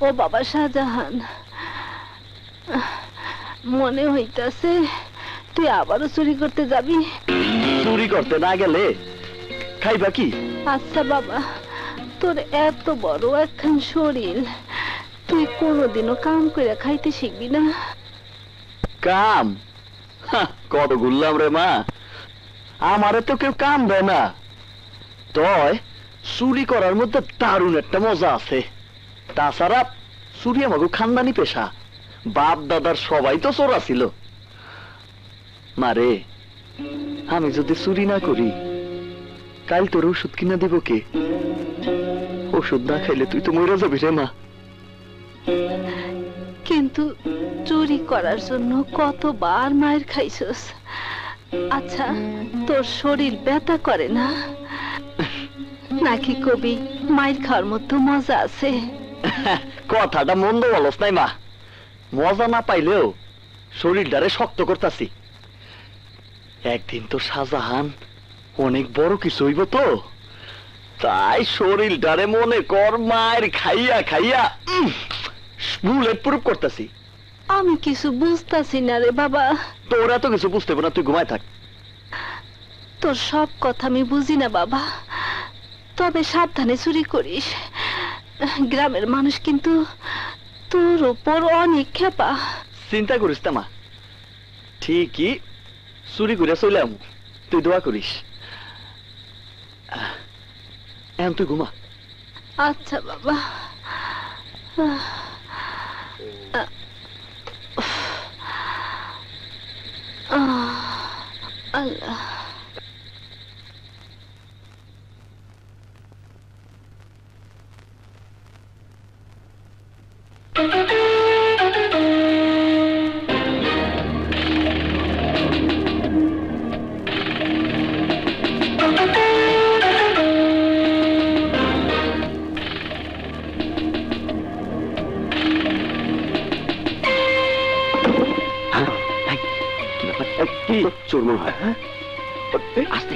ও বাবা শাহজাহান, মনে হইতাছে তুই আবারও চুরি করতে যাবি। চুরি করতে না গেলে খাইবা কি? আচ্ছা বাবা, তোর এত বড় একখান শরীর, তুই কোনোদিনও কাম করে খাইতে শিখবি না? কাম? কত ঘুরলাম রে মা, আমারে তো কেউ কাম দেয় না। তয় চুরি করার মধ্যে দারুণ একটা মজা আছে। তাছাড়া চুরি আমাকে খানদানি পেশা, বাপ দাদার সবাই তো চোরা ছিল। মারে, আমি যদি চুরি না করি কাল তোর ওষুধ কিনা দেব কে? ওষুধ না খাইলে তুই তো মরে যাবি রে মা। কিন্তু চুরি করার জন্য কতবার মায়ের খাইছস। আচ্ছা, তোর শরীর ব্যথা করে না? নাকি কবি মায়ের খাওয়ার মতো মজা আছে? কথাটা মন্দ বলস নাই মা, মজা না পাইলেও শরীরটারে শক্ত করতাছি। একদিন তো শাহজাহান অনেক বড় কিছু হইব তো, তাই শরীরটারে মনে কর মায়ের খাইয়া খাইয়া বুলেট প্রুফ করতেছি। আমি কিছু বুঝতাছি না রে বাবা। তোরা তো কিছু বুঝতে না, তুই ঘুমায় থাক। তোর সব কথা আমি বুঝি না বাবা, তবে সাবধানে চুরি করিস। গ্রামের মানুষ কিন্তু তোর উপর অনেক খেপা। চিন্তা করিস না মা, ঠিকই চুরি করে চলে আমু, তুই দোয়া করিস। এখন তুই ঘুমা। আচ্ছা বাবা। আল্লাহ। চোর মনে হয়। আসতে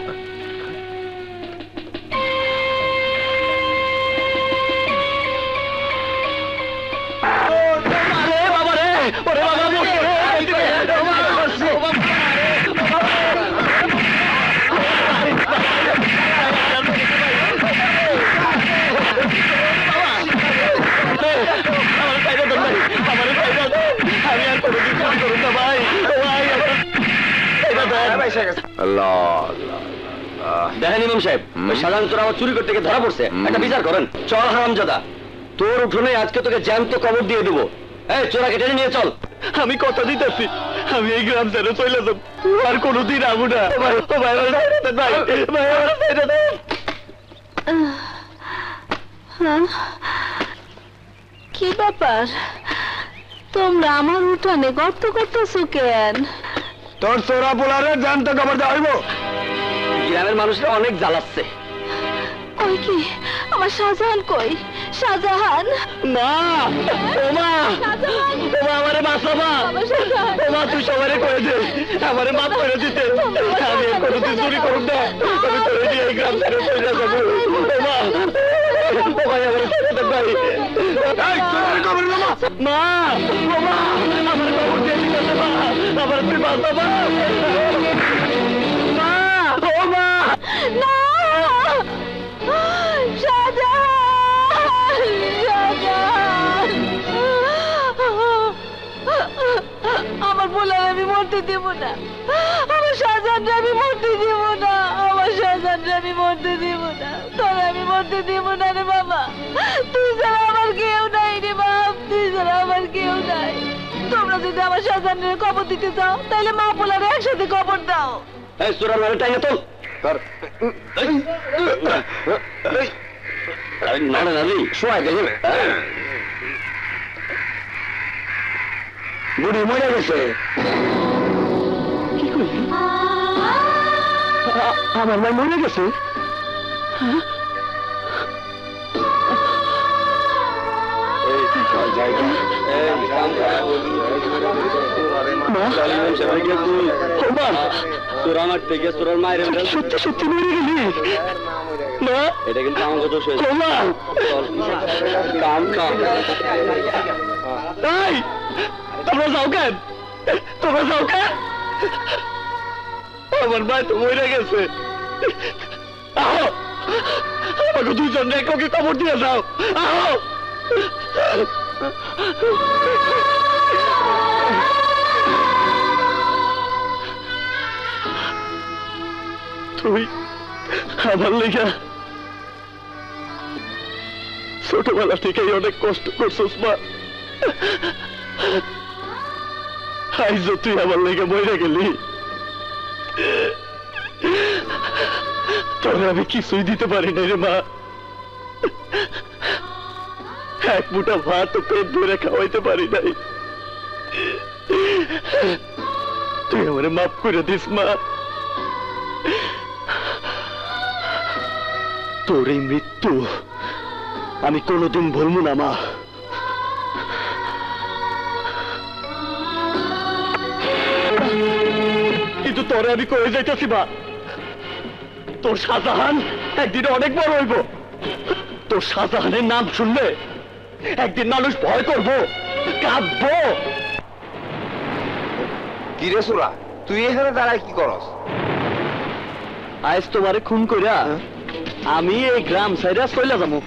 দেখেন ইমাম সাহেব, সাধারণ তোর আমার চুরি করতে গিয়ে ধরা পড়ছে, একটা বিচার করেন। চল হারামজাদা, তোর উঠোনে আজকে তোকে জ্যান্ত কবর দিয়ে দেবো। এই চোরাকে টেনে নিয়ে চল। আমি কথা দিতেছি, আমি এই গ্রাম ছেড়ে চলে যাব, আর কোনোদিন আমু না। কি ব্যাপার, তোমরা আমার উঠানে গর্ত করতেছো কেন? তোর চোরা পোলারে জ্যান্ত কবর দেওয়া হইব। গ্রামের মানুষরা অনেক জ্বালাচ্ছে। কই কি আমার শাহজাহান? কই শাহজাহান? মা, ওমা, ওমা আমারে বাঁচাবা। ওমা তুই সবারে করে দে, আমারে মাফ করে দিতে। আমি কোনোদিন চুরি করব না, আমি তোরে নিয়ে এই গ্রাম ছেড়ে চলে যাবো। ওমা, ও ভাই আমারে ছেড়ে দে ভাই। এই চুরি করবি না মা। ওমা আমার কবর দিয়ে দিতে মা, আমার তুই বাঁচাবা মা। ওমা না, শাহজাহান, শাহজাহান, আমার বলার আমি মরতে দেব না। আমার শাহজাহানটা আমি মরতে দেব না। আমার শাহজাহানটা আমি মরতে দেব না। তোর আমি মরতে দেব না রে বাবা। তুই ছাড়া আমার কেউ নাই রে বাপ, তুই ছাড়া আমার কেউ নাই। তোমরা যদি আমার শাহজাহানের কবর দিতে চাও তাহলে মা পোলারে একসাথে কবর দাও। এই চোরার মানে টাইনে তোল। বুড়ি মরে গেছে। কি করলি? আমার মাই মরে গেছে। তোর আমার থেকে তোর মায়ের সত্যি সত্যি মরে গেলি? মা এটা কিন্তু আমার কথা শেষ মা কাম কাম এই তোমরা যাও কেন আমার ভাই তো মরে গেছে আহো আমাকে দুইজন রেখে খবর দিয়ে যাও আহো তুই আমার লেগা ছোটবেলা থেকেই অনেক কষ্ট করছিস মা আইজ তুই আমার লেগে মরে গেলি তোর আমি কিছুই দিতে পারি না রে মা এক মুঠা ভাত পেট ভরে খাওয়াইতে পারি নাই তুই আমারে মাফ করে দিস মা তোর এই মৃত্যু আমি কোনোদিন ভুলবো না মা কিন্তু তোরে আমি করে যাইতেছি মা তোর শাহজাহান একদিন অনেক বড় হইব তোর শাহজাহানের নাম শুনলে একদিন মানুষ ভয় করবো কাঁদবো কিরে সুরা তুই এখানে দাঁড়ায় কি করস আজ তোমারে খুন কইরা আমি এই গ্রাম সাইরা চলে যাবো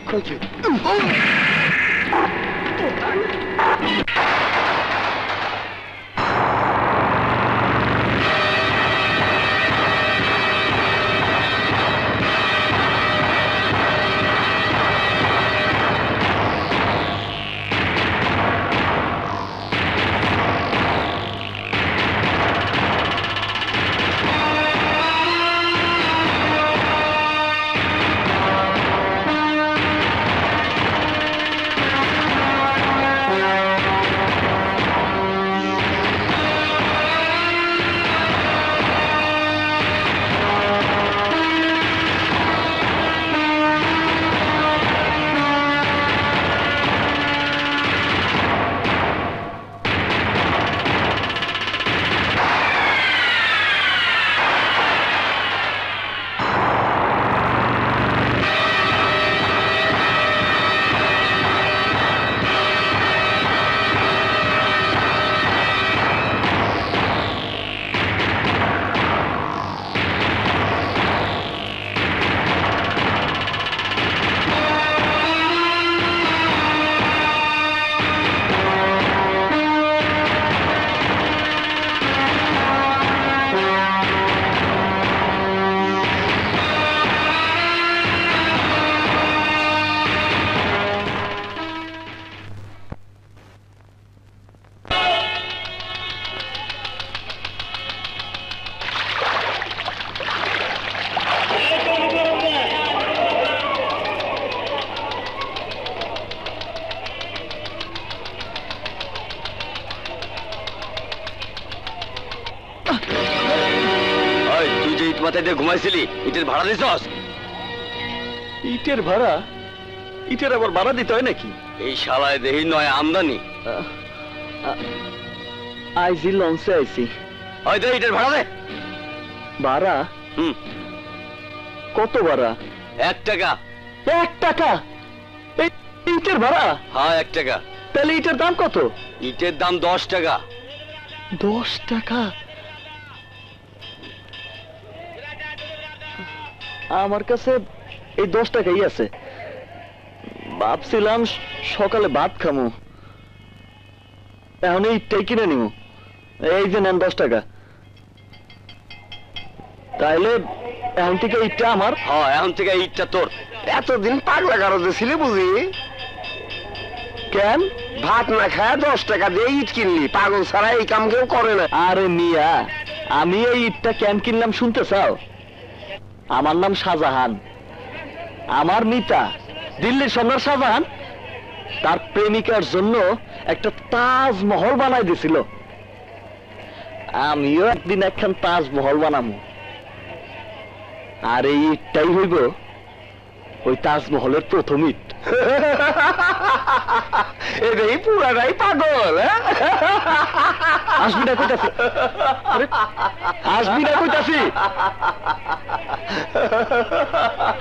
ঘুমাইছিলি ইটের ভাড়া দিছস ইটের ভাড়া ইটের আবার ভাড়া দিতে হয় নাকি এই শালায় দেহি নয় আমদানি আইজি লঞ্চে আইছি ওই দে ইটের ভাড়া দে ভাড়া কত ভাড়া 1 টাকা 1 টাকা ইটের ভাড়া হ্যাঁ 1 টাকা তাহলে ইটের দাম কত ইটের দাম 10 টাকা 10 টাকা আমার কাছে এই 10 টাকাই আছে ভাবছিলাম সকালে ভাত খামু এখন এইটাই কিনে নিব এই যে নেন 10 টাকা তাইলে এখন থেকে ইটটা আমার হ্যাঁ এখন থেকে ইটটা তোর এতদিন পাগলা গারদে ছিলে বুঝি কেন ভাত না খায় 10 টাকা দিয়ে ইট কিনলি পাগল ছাড়া এই কাম কেউ করে না আরে মিয়া আমি এই ইটটা কেন কিনলাম শুনতে চাও আমার নাম শাহজাহান আমার মিতা দিল্লির সম্রাট শাহজাহান তার প্রেমিকার জন্য একটা তাজমহল বানাই দিছিল আমিও একদিন একখান তাজমহল বানাবো আর এই ইটটাই হইব ওই তাজমহলের প্রথম ইট এই পুরাটাই পাগল। আসবি না কইতাছি, আসবি না কইতাছি,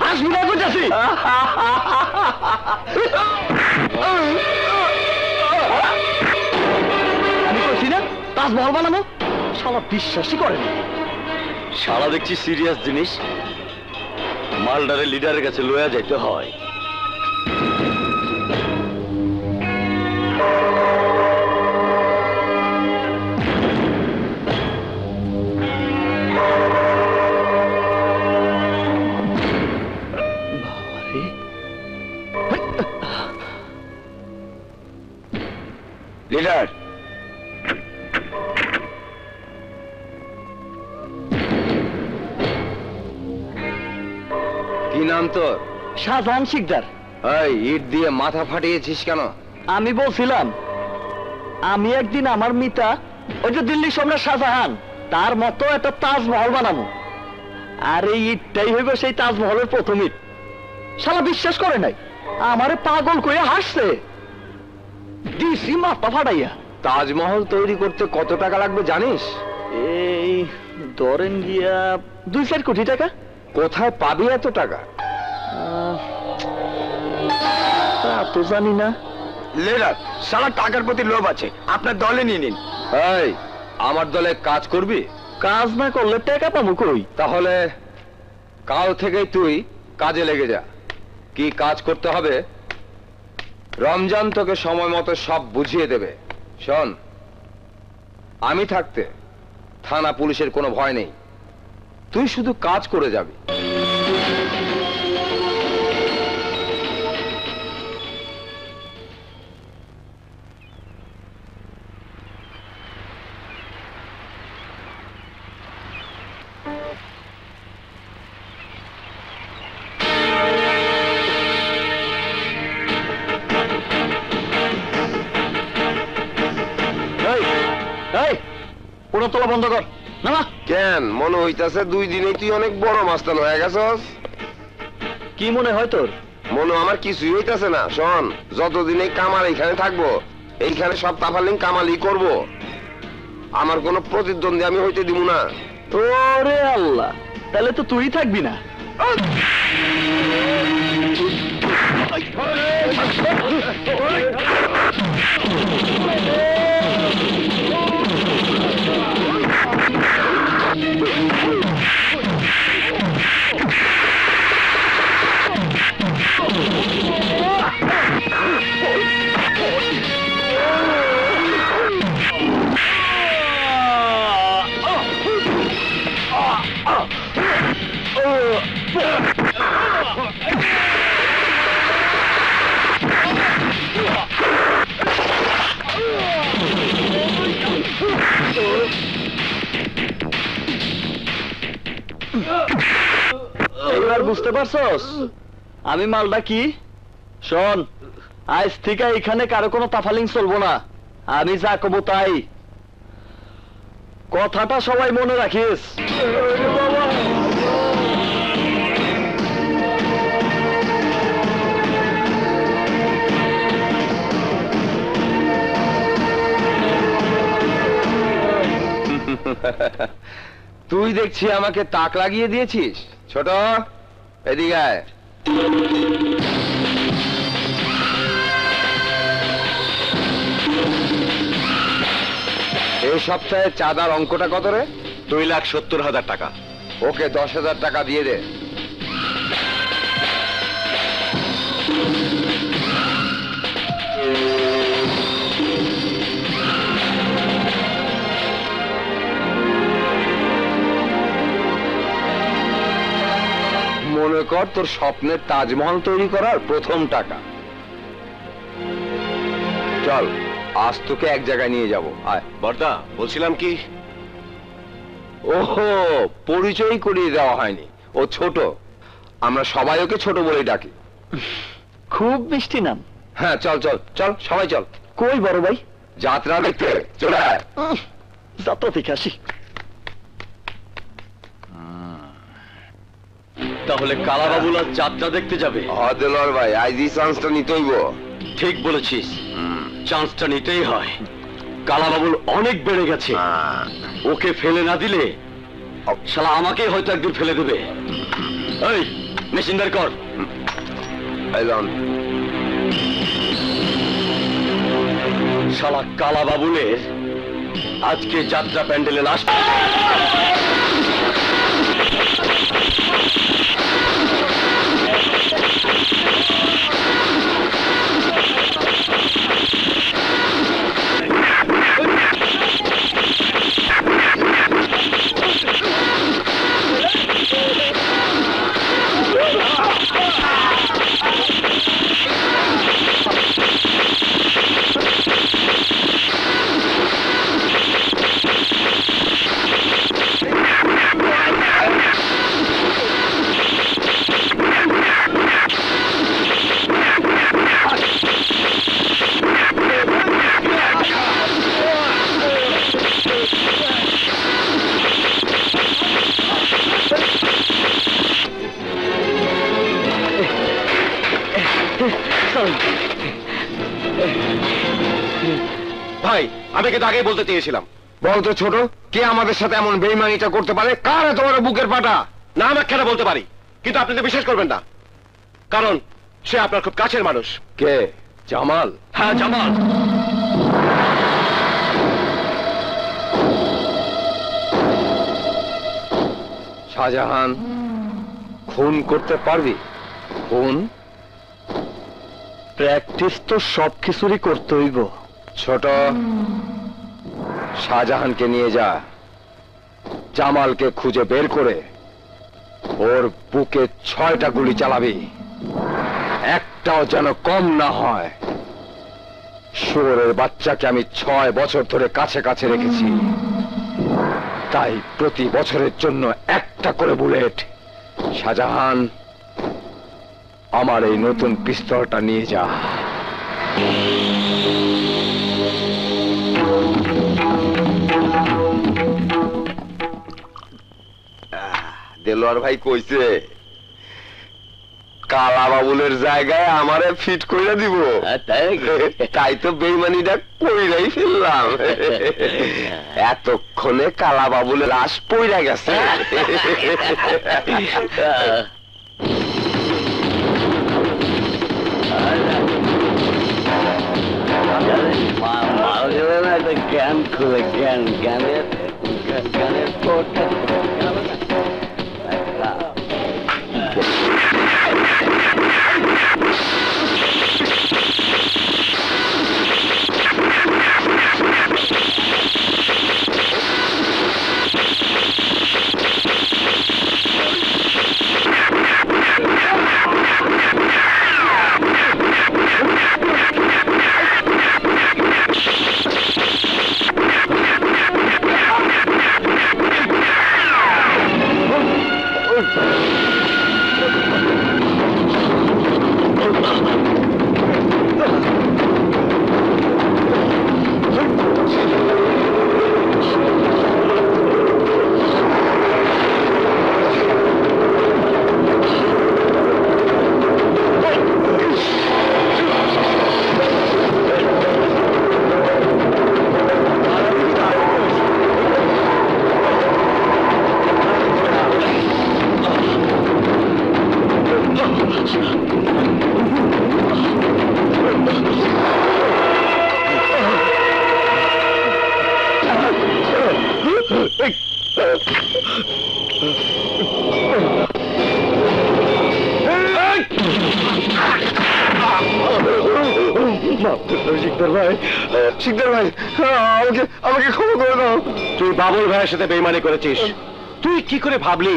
আসবি না কইতাছি। আমি কইছি না তাজমহল বানাবো, শালা বিশ্বাসই করে না। শালা দেখছি সিরিয়াস জিনিস, মালডারে লিডারের কাছে লইয়া যাইতে হয়। লিডার, কি নাম তোর? শাহজাহান শিকদার। এই ইট দিয়ে মাথা ফাটিয়েছিস কেন? আমি বলছিলাম আমি একদিন আমার মিতা ওই যে দিল্লি সম্রাট শাহজাহান তার মতো একটা তাজমহল বানাবো, আর এই ইটটাই হইবে সেই তাজমহলের প্রথম ইট। শালা বিশ্বাস করে নাই, আমারে পাগল করে হাসছে, দিছি মাথা ফাটাইয়া। তাজমহল তৈরি করতে কত টাকা লাগবে জানিস? এই ধরেন গিয়া 2-4 কোটি টাকা। কোথায় পাবি এত টাকা? তা তো জানি না। লিডার, সারা টাকার প্রতি লোভ আছে, আপনার দলে নিয়ে নিন। এই আমার দলে কাজ করবি? কাজ না করলে টাকা পাবো কই? তাহলে কাল থেকেই তুই কাজে লেগে যা। কি কাজ করতে হবে রমজান তোকে সময় মতো সব বুঝিয়ে দেবে। শোন, আমি থাকতে থানা পুলিশের কোনো ভয় নেই, তুই শুধু কাজ করে যাবি। তোলা বন্ধ কর না। কেন মনে হইতাছে 2 দিনে তুই অনেক বড় মাস্তান হয়ে গেছস? কি মনে হয় তোর? মনে আমার কিছুই হইতাছে না। শোন, যতদিন এই কামাল এইখানে থাকবো, এইখানে সব তাফালিং কামালই করব, আমার কোনো প্রতিদ্বন্দ্বী আমি হইতে দিব না। ওরে আল্লাহ, তাহলে তো তুই থাকবি না। এবার বুঝতে পারছস আমি মালটা কি? শোন, আজ থেকে এখানে কারো কোনো তাফালিং চলবো না, আমি যা কব তাই। কথাটা সবাই মনে রাখিস। তুই দেখছি আমাকে তাক লাগিয়ে দিয়েছিস। ছোট, এদিকে আয়। এই সপ্তাহে চাঁদার অঙ্কটা কত রে? 2,70,000 টাকা। ওকে 10,000 টাকা দিয়ে দে। মনে কর তোর স্বপ্নের তাজমহল তৈরি করার প্রথম টাকা। চল, আজ তোকে এক জায়গায় নিয়ে যাব। আয়। বর্দা, বলছিলাম কি, ওহো, পরিচয় করিয়ে দেওয়া হয়নি। ও ছোট, আমরা সবাই ওকে ছোট বলেই ডাকি। খুব মিষ্টি নাম। হ্যাঁ, চল চল চল, সবাই চল। কই বড় ভাই? যাত্রা দেখতে। চলে আয়। যাত্রা দেখে আসি। তাহলে কালাবাবুলা যাত্রা দেখতে যাবে? দেলোয়ার ভাই, আজ এই চান্সটা নিতেইব। ঠিক বলেছিস। চান্সটা নিতেই হয়। কালাবাবুল অনেক বেড়ে গেছে, ওকে ফেলে না দিলে শালা আমাকে হয়তো একদিন ফেলে দেবে। এই মেশিন বের কর। শালা কালাবাবুলের আজকে যাত্রা প্যান্ডেলে লাশ। ভাই, আমি কিন্তু আগেই বলতে চেয়েছিলাম। বলতো ছোট, কে আমাদের সাথে এমন বেইমানিটা করতে পারে? কার তোমার বুকের পাটা? না, আমি কেন বলতে পারি, কিন্তু আপনি তো বিশ্বাস করবেন না, কারণ সে আপনার খুব কাছের মানুষ। কে? জামাল? হ্যাঁ, জামাল। শাহজাহান খুন করতে পারবি? খুন? প্র্যাকটিস তো সব কিছুরই করতে হইব। ছোট, শাহজাহানকে নিয়ে যা, জামালকে খুঁজে বের করে ওর বুকে 6টা গুলি চালাবি, একটাও যেন কম না হয়। শুয়োরের বাচ্চাকে আমি 6 বছর ধরে কাছে কাছে রেখেছি, তাই প্রতি বছরের জন্য একটা করে বুলেট। শাহজাহান, আমার এই নতুন পিস্তলটা নিয়ে যা। দেলোয়ার ভাই কইছে কালা বাবুলের জায়গায় আমারে ফিট কইরা দিব, তাই তো বেইমানিটা কইরাই ফেললাম। এতক্ষণে কালা বাবুলের লাশ পইরা গেছে। জ্ঞান খুলে জ্ঞানের শিকদার ভাই, আমাকে ক্ষমা করে দাও। তুই বাবুল ভাইয়ের সাথে বেইমানি করেছিস, তুই কি করে ভাবলি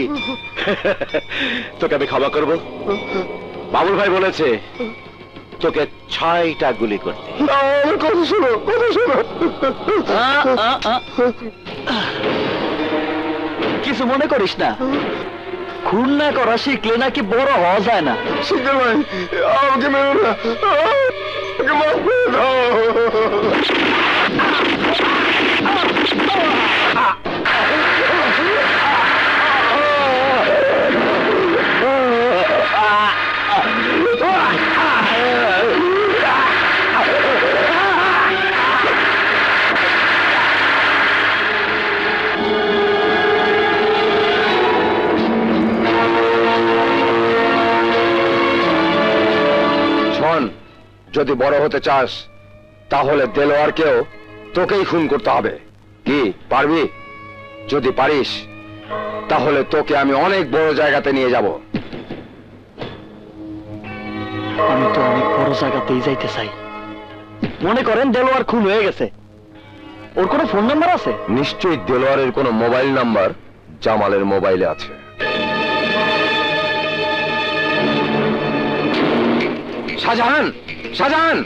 তোকে আমি ক্ষমা করব? বাবুল ভাই বলেছে তোকে 6টা গুলি করতে। কথা শোনো, কথা শোনো। কিছু মনে করিস না, খুন না করা শিখলে নাকি বড় হওয়া যায় না। শিকদার ভাই, আমাকে মেরো না, আমাকে মাফ করে দাও। যদি বড় হতে চাস তাহলে দেলোয়ারকেও তোকেই খুন করতে হবে। কি পারবি? যদি পারিস তাহলে তোকে আমি অনেক বড় জায়গাতে নিয়ে যাব। আমি তো অনেক বড় জায়গাতেই যাইতে চাই। মনে করেন দেলোয়ার খুন হয়ে গেছে, ওর কোনো ফোন নাম্বার আছে? নিশ্চয়ই দেলোয়ারের কোনো মোবাইল নাম্বার জামালের মোবাইলে আছে। শাহজাহান, শাহজাহান!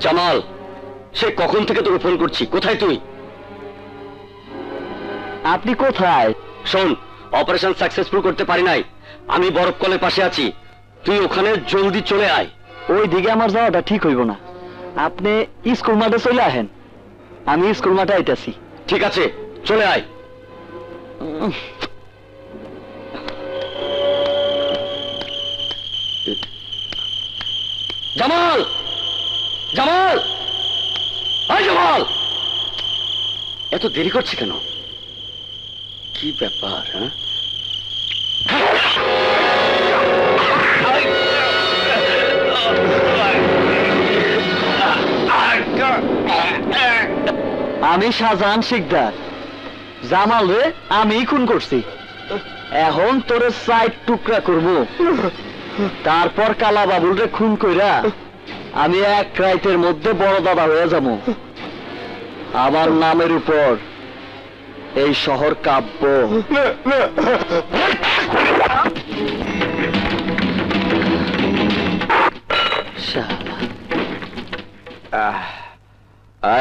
জামাল, সে কখন থেকে তোকে ফোন করছি, কোথায় তুই? আপনি কোথায়? শোন, অপারেশন সাকসেসফুল করতে পারি নাই, আমি বরফ কলের পাশে আছি, তুই ওখানে জলদি চলে আয়। ওই দিকে আমার যাওয়াটা ঠিক হইব না, আপনি স্কুল মাঠে চলে আহেন, আমি স্কুল মাঠে আইতাছি। ঠিক আছে, চলে আয়। জামাল, জামাল, আয় জামাল! এত দেরি করছে কেন? কি ব্যাপার? হ্যাঁ, আমি শাহজাহান শিকদার, জামাল রে আমি খুন করছি। এখন তোরে সাইড টুকরা করব, তারপর কালা বাবুল রে খুন কইরা আমি এক রাইতের মধ্যে বড় দাদা হয়ে যাবো। আমার নামের উপর এই শহর কাব্য।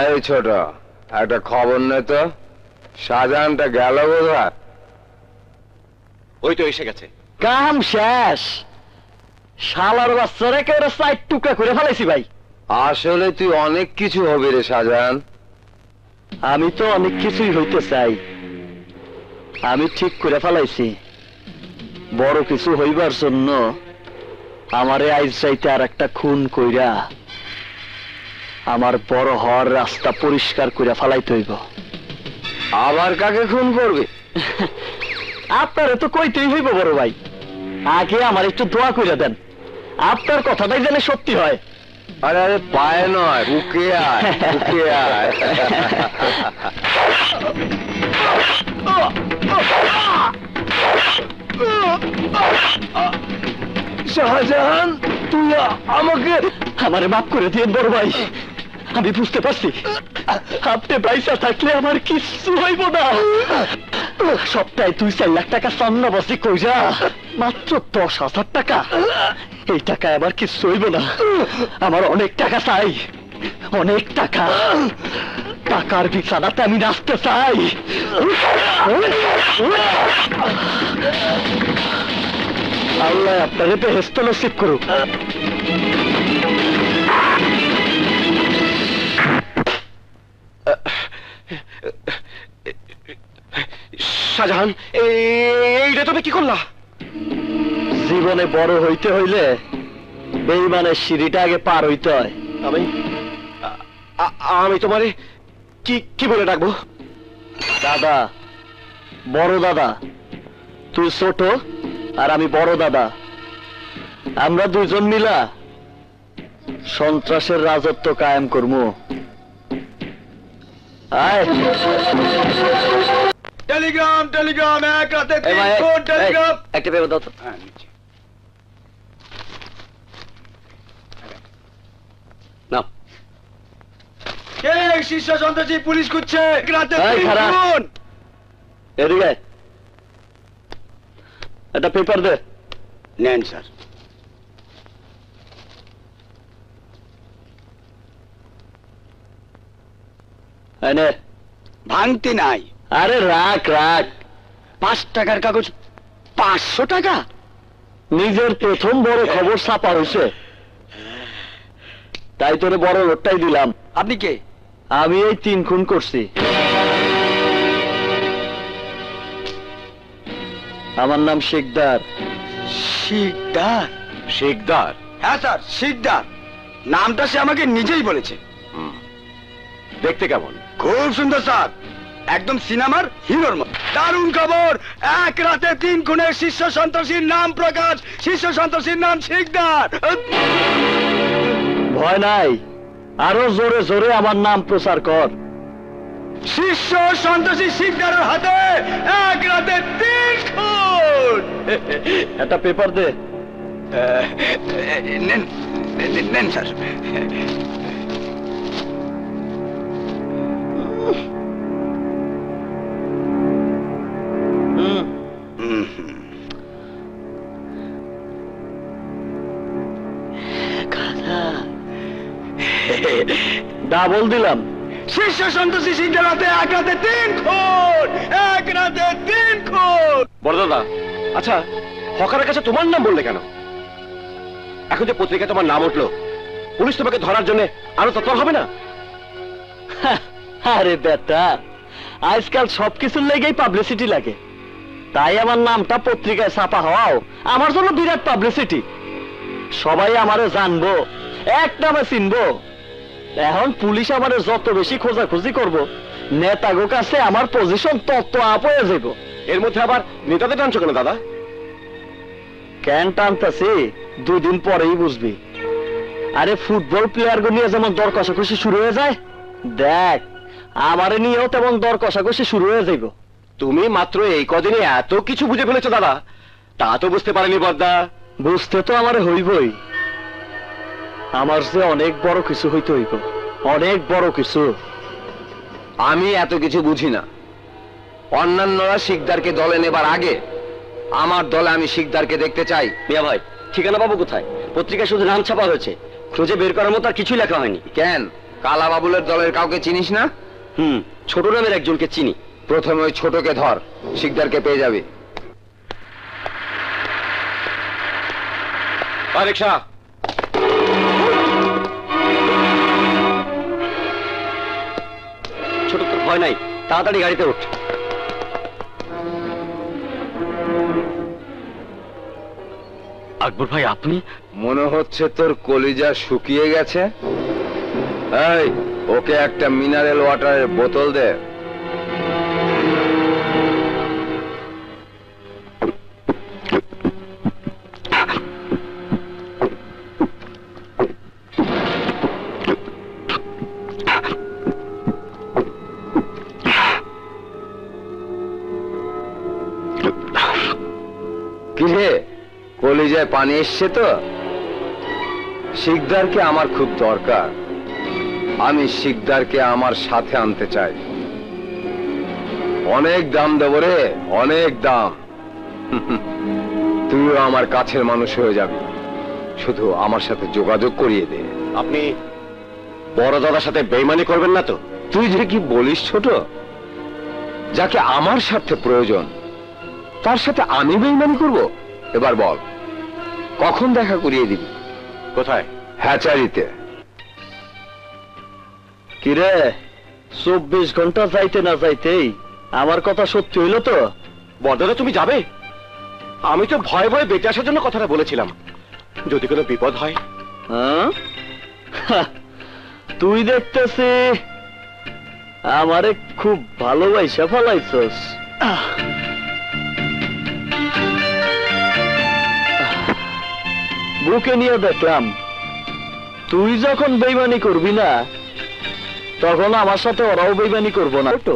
এই ছোট, একটা খবর নে তো, শাহজাহানটা গেল কোথায়? ওই তো এসে গেছে। কাম শেষ, শালার বাচ্চারা কেউ সাইড টুকরা করে ফেলাইছি ভাই। আসলে তুই অনেক কিছু হবি রে শাহজাহান। আমি তো অনেক কিছুই হইতে চাই, আমি ঠিক করে ফেলাইছি। বড় কিছু হইবার জন্য আমারে আইজ চাইতে আর একটা খুন কইরা আমার বড় হওয়ার রাস্তা পরিষ্কার করে ফেলাইতে হইব। আবার কাকে খুন করবি? আপনারে তো কইতেই হইব বড় ভাই, আগে আমার একটু দোয়া কইরা দেন, আপনার কথাটাই যেন সত্যি হয়। আরে আরে, পায়ে নয়, বুকে আয়, বুকে আয়। শাহজাহান, তুই আমারে মাফ করে দিন বড় ভাই, আমি বুঝতে পারছি আপনি পয়সা থাকলে আমার কিচ্ছু হইব না। সপ্তাহে 2-4 লাখ টাকা সান্নাবাসী কইরা মাত্র 10,000 টাকা, এই টাকায় আবার কিচ্ছু হইব না। আমার অনেক টাকা চাই, অনেক টাকা। টাকার বিছানাতে আমি নাচতে চাই। আল্লাহ আপনারে বেহেশত নসিব করুক। শাহজাহান, এইটা তুমি কি করলা? জীবনে বড় হইতে হইলে বেঈমানের সিঁড়িটা আগে পার হইতে হয়। আমি তোমারে কি বলে ডাকবো? দাদা, বড় দাদা। তুই ছোট আর আমি বড় দাদা, আমরা দুজন মিলা সন্ত্রাসের রাজত্ব কায়েম করবো। আয় টেলিগ্রাম, টেলিগ্রাম, এক রাতে 3 ফোন টেলিগ্রাম। একটা পেপার দাও তো। নাও। কে শীর্ষ সন্ত্রাসী? পুলিশ খুঁজছে, এক রাতে এই 3 খারাপ। ফোন। এদিকে একটা পেপার দে। নেন স্যার। নে। ভাঙতি নাই। আরে রাখ রাখ, 5 টাকার কাগজ 500 টাকা? নিজের প্রথম বড় খবর ছাপা হয়েছে, তাই তোরে বড় লোকটাই দিলাম। আপনি কে? আমি এই 3 খুন করছি। আমার নাম শিকদার। শিকদার? শিকদার? হ্যাঁ স্যার, শিকদার। নামটা সে আমাকে নিজেই বলেছে। দেখতে কেমন? খুব সুন্দর স্যার, একদম সিনেমার হিরোর মতো। দারুণ খবর, 1 রাতে 3 খুনের শীর্ষ সন্ত্রাসীর নাম প্রকাশ। শীর্ষ সন্ত্রাসীর নাম শিকদার। ভয় নাই, আরো জোরে জোরে আমার নাম প্রচার কর। শীর্ষ সন্ত্রাসী শিকদারের হাতে 1 রাতে 3 খুন। একটা পেপার দে। নেন নেন স্যার। ডাবল দিলাম। শীর্ষ সন্ত্রাসী শিকদার হাতে 1 রাতে 3 খুন। 1 রাতে 3 খুন। বড় দাদা, আচ্ছা হকারের কাছে তোমার নাম বললে কেন? এখন যে পত্রিকায় তোমার নাম উঠলো, পুলিশ তোমাকে ধরার জন্য আরো তৎপর হবে না? আরে বেটা, আজকাল সবকিছুর লেগেই পাবলিসিটি লাগে, তাই আমার নামটা পত্রিকায় ছাপা হওয়াও আমার জন্য বিরাট পাবলিসিটি। সবাই আমারে জানবো, এক নামে চিনবো। এখন পুলিশ আমারে যত বেশি খোঁজাখুঁজি করবো, নেতাগো কাছে আমার পজিশন তত আপ হয়ে যাবো। এর মধ্যে আবার নেতাদের টানছো কেন দাদা? কেন টানতাছি 2 দিন পরেই বুঝবি। আরে ফুটবল প্লেয়ার গো নিয়ে যেমন দর কষাকষি শুরু হয়ে যায়, দেখ আমারে নিয়েও তেমন দর কষাকষি শুরু হয়ে যাইব। তুমি মাত্র এই কদিনে এত কিছু বুঝে ফেলেছো দাদা, তা তো বুঝতে পারেনি বদ্দা। বুঝতে তো আমারে হইবই, আমার যে অনেক বড় কিছু হইতে হইব, অনেক বড় কিছু। আমি এত কিছু বুঝি না। অন্যান্যরা শিকদারকে দলে নেবার আগে আমার দলে আমি শিকদারকে দেখতে চাই। মিয়া ভাই, ঠিকানা পাবো কোথায়? পত্রিকায় শুধু নাম ছাপা হয়েছে, খুঁজে বের করার মতো আর কিছুই লেখা হয়নি। কেন, কালা বাবুলের দলের কাউকে চিনিস না? ছোট নামের একজনকে চিনি। প্রথমে ওই ছোটকে ধর, শিকদারকে পেয়ে যাবি। রিকশা। ছোট তো ভয় নাই, তাড়াতাড়ি গাড়িতে উঠ। আকবর ভাই, আপনি? মনে হচ্ছে তোর কলিজা শুকিয়ে গেছে। এই, ওকে একটা মিনারেল ওয়াটারের বোতল দে। কিরে, কলিজায় পানি এসছে তো? শিকদারকে আমার খুব দরকার। আমি শিকদারকে আমার সাথে আনতে চাই। অনেক দাম দেবো রে, অনেক দাম। তুইও আমার কাছের মানুষ হয়ে যাবি, শুধু আমার সাথে যোগাযোগ করিয়ে দে। আপনি বড় দাদার সাথে বেইমানি করবেন না তো? তুই যে কি বলিস ছোট, যাকে আমার স্বার্থে প্রয়োজন তার সাথে আমি বেইমানি করব? এবার বল, কখন দেখা করিয়ে দিবি? কোথায়? হ্যাচারিতে। কিরে, 24 ঘন্টা যাইতে না যাইতেই আমার কথা সত্যি হইল তো? বড়দাদা, তুমি যাবে? আমি তো ভয়ে ভয়ে বেঁচে আসার জন্য কথাটা বলেছিলাম, যদি কোনো বিপদ হয়। তুই দেখতেছি আমারে খুব ভালোবাসা ফলাইছস। বুকে নিয়ে দেখলাম, তুই যখন বেইমানি করবি না তখন আমার সাথে ওরাও বেইমানি করবো না তো।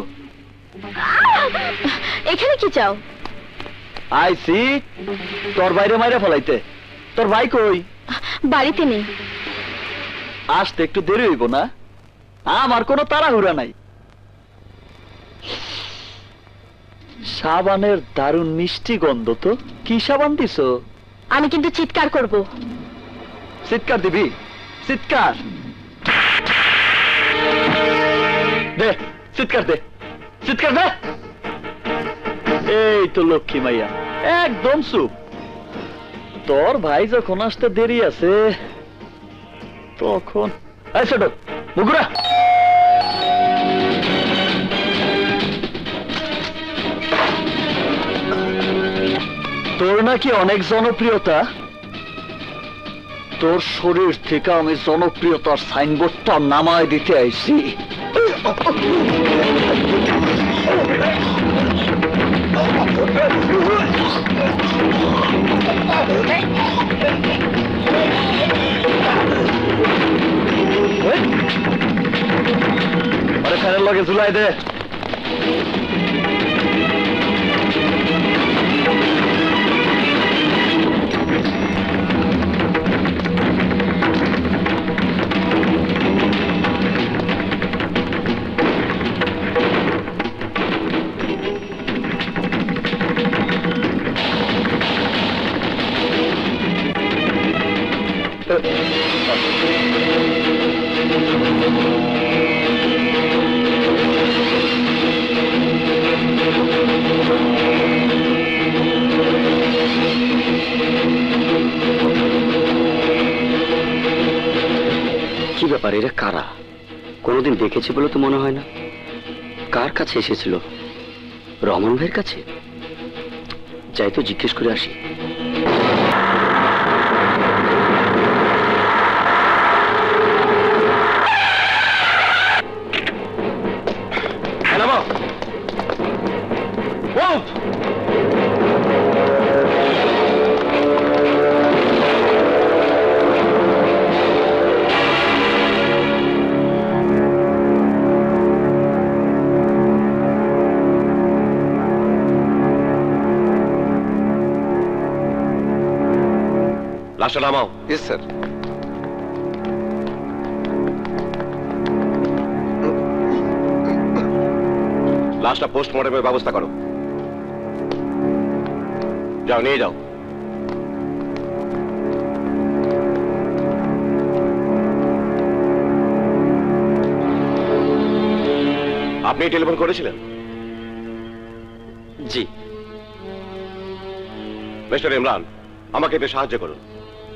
এখানে কি চাও? আইছি তোর বাইরে মাইরে ফলাইতে। তোর ভাই কই? বাড়িতে নেই। আসতে একটু দেরি হইব না? আমার কোনো তাড়াহুড়া নাই। সাবানের দারুণ মিষ্টি গন্ধ তো। কি সাবান দিছো? আমি কিন্তু চিৎকার করব। চিৎকার দিবি? চিৎকার দে, চিৎকার দে, চিৎকার দে। এই তো লক্ষ্মী মাইয়া, একদম চুপ। তোর ভাই যখন আসতে দেরি আছে তখন ছোট মুগুরা, তোর নাকি অনেক জনপ্রিয়তা। তোর শরীর থেকে আমি জনপ্রিয়তার সাইনবোর্ডটা নামায় দিতে আইছি। আরে ফ্যানের লগে ঝুলাই দে। কি ব্যাপার, এরা কারা? কোনোদিন দেখেছি বলে তো মনে হয় না। কার কাছে এসেছিল? রমন ভাইয়ের কাছে? যাই তো জিজ্ঞেস করে আসি। লাশটা নামাও। Yes sir. লাশটা পোস্টমর্টমের ব্যবস্থা করো। যাও, নিয়ে যাও। আপনি টেলিফোন করেছিলেন? জি। মিস্টার ইমরান, আমাকে একটু সাহায্য করুন।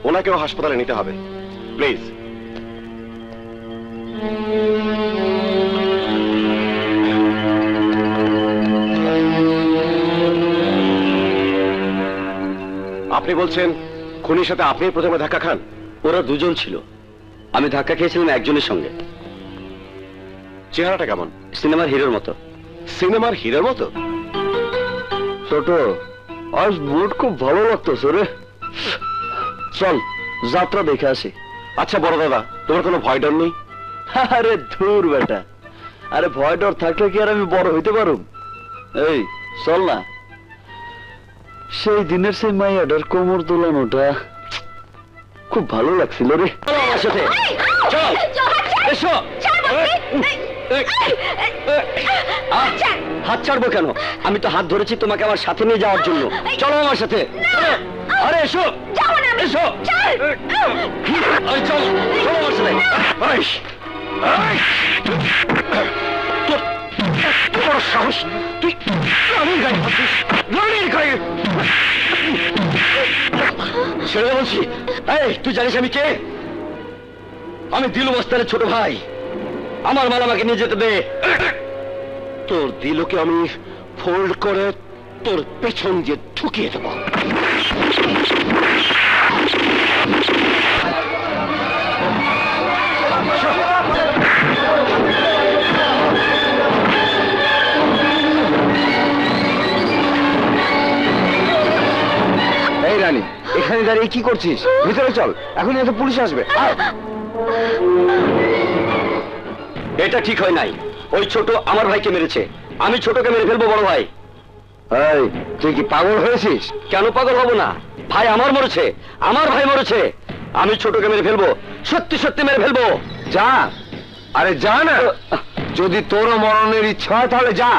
ওনাকেও হাসপাতালে নিতে হবে, প্লিজ। আপনি বলছেন খুনির সাথে আপনি প্রথমে ধাক্কা খান? ওরা দুজন ছিল, আমি ধাক্কা খেয়েছিলাম একজনের সঙ্গে। চেহারাটা কেমন? সিনেমার হিরোর মতো। সিনেমার হিরোর মতো? ছোট, আজ বুট খুব ভালো লাগতেছে রে। চল যাত্রা দেখে আসি। আচ্ছা বড় দাদা, তোমার কোনো ভয় ডর নেই? আরে ধুর বেটা, আরে ভয় ডর থাকলে কি আর আমি বড় হইতে পারুম? এই চল না। সেই দিনের সেই মাইয়াটার কোমর দোলানোটা খুব ভালো লাগছিল রে। আমার সাথে চল, এসো। হাত ছাড়বো কেন? আমি তো হাত ধরেছি তোমাকে আমার সাথে নিয়ে যাওয়ার জন্য। চলো আমার সাথে। আরে এসো, এসো। আরে চল, চলো আমার সাথে। তোর সাহস, তুই রানীর গায়ে হাঁটছিস? রানীর গায়ে ছেড়ে বলছি। এই তুই জানিস আমি কে? আমি দিলু মাস্টারের ছোট ভাই। আমার মাল আমাকে নিয়ে যেতে দে। তোর দিলুকে আমি ফোল্ড করে তোর পেছন দিয়ে ঠুকিয়ে দেবো। এই রানী, এখানে দাঁড়িয়ে কি করছিস? ভিতরে চল, এখন এত পুলিশ আসবে। এটা ঠিক হয় নাই। ওই ছোট আমার ভাইকে মেরেছে, আমি ছোটকে মেরে ফেলবো বড় ভাই। এই তুই কি পাগল হয়েছিস? কেন পাগল হব না? ভাই আমার মরেছে, আমার ভাই মরেছে। আমি ছোটকে মেরে ফেলবো, সত্যি সত্যি মেরে ফেলবো। যা, আরে যা না। যদি তোরও মরণের ইচ্ছা হয় তাহলে যা,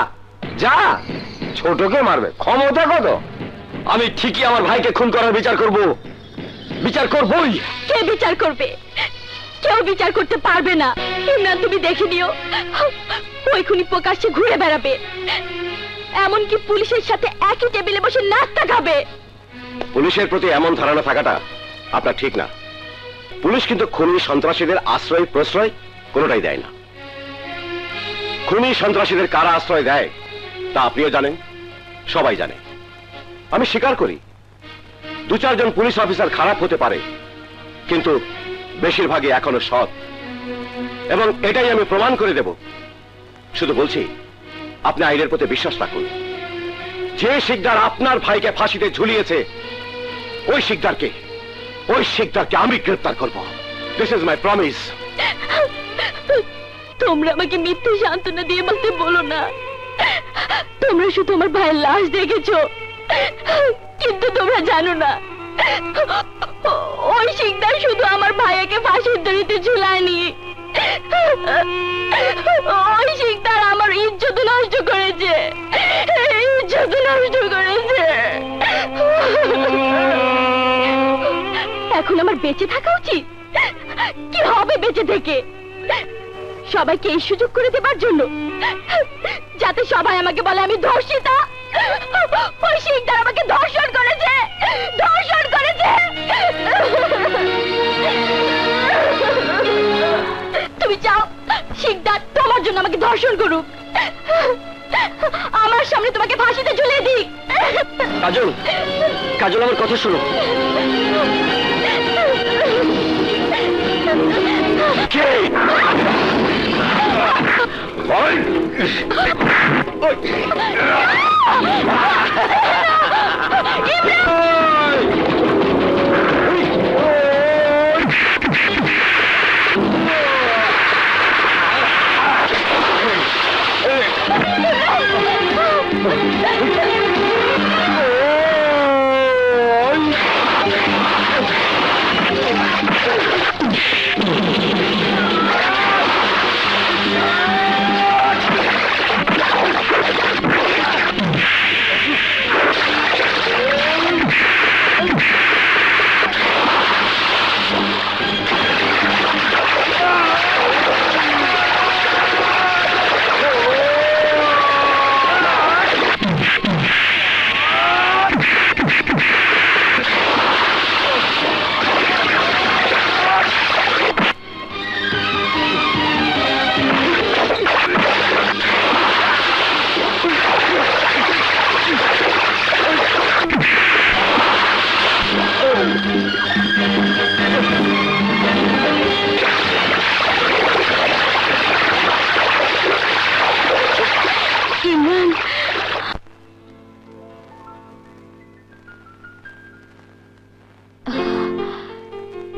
যা। ছোটকে মারবে, ক্ষমতা কত? আমি ঠিকই আমার ভাইকে খুন করার বিচার করব, বিচার করবই। কে বিচার করবে? কেউ বিচার করতে পারবে না। ইমরান, তুমি দেখে নিও, ওই খুনি প্রকাশ্যে ঘুরে বেড়াবে। এমনকি পুলিশের সাথে একই টেবিলে বসে নাস্তা খাবে। পুলিশের প্রতি এমন ধারণা থাকাটা আপনার ঠিক না। পুলিশ কিন্তু খুনি সন্ত্রাসীদের আশ্রয় প্রশ্রয় কোনোটাই দেয় না। খুনি সন্ত্রাসীদের কারা আশ্রয় দেয় তা আপনিও জানেন, সবাই জানে। আমি স্বীকার করি 2-4 জন পুলিশ অফিসার খারাপ হতে পারে, কিন্তু বেশিরভাগই এখনো সৎ, এবং এটাই আমি প্রমাণ করে দেব। শুধু বলছি, আপনি আইনের প্রতি বিশ্বাস রাখুন। যে শিকদার আপনার ভাইকে ফাঁসিতে ঝুলিয়েছে ওই শিকদারকে আমি গ্রেফতার করব। This is my promise. তোমরা আমাকে মিথ্যে সান্ত্বনা দিয়ে বলতে বলো না। তোমরা শুধু আমার ভাইয়ের লাশ দেখেছো, কিন্তু তোমরা জানো না ওই শিকদার শুধু আমার ভাইয়াকে ফাঁসির দড়িতে ঝুলায়নি, ওই শিকদার আমার ইজ্জত নষ্ট করেছে, ইজ্জত নষ্ট করেছে। এখন আমার বেঁচে থাকা উচিত। কি হবে বেঁচে থেকে? সবাইকে এই সুযোগ করে দেবার জন্য, যাতে সবাই আমাকে বলে আমি ধর্ষিতা। ওই শিকদার আমাকে ধর্ষণ করেছে, ধর্ষণ করেছে। তুমি চাও শিকদার তোমার জন্য আমাকে ধর্ষণ করুক, আমার সামনে তোমাকে ফাঁসিতে ঝুলিয়ে দিক? কাজল, কাজল আমার কথা শোনো।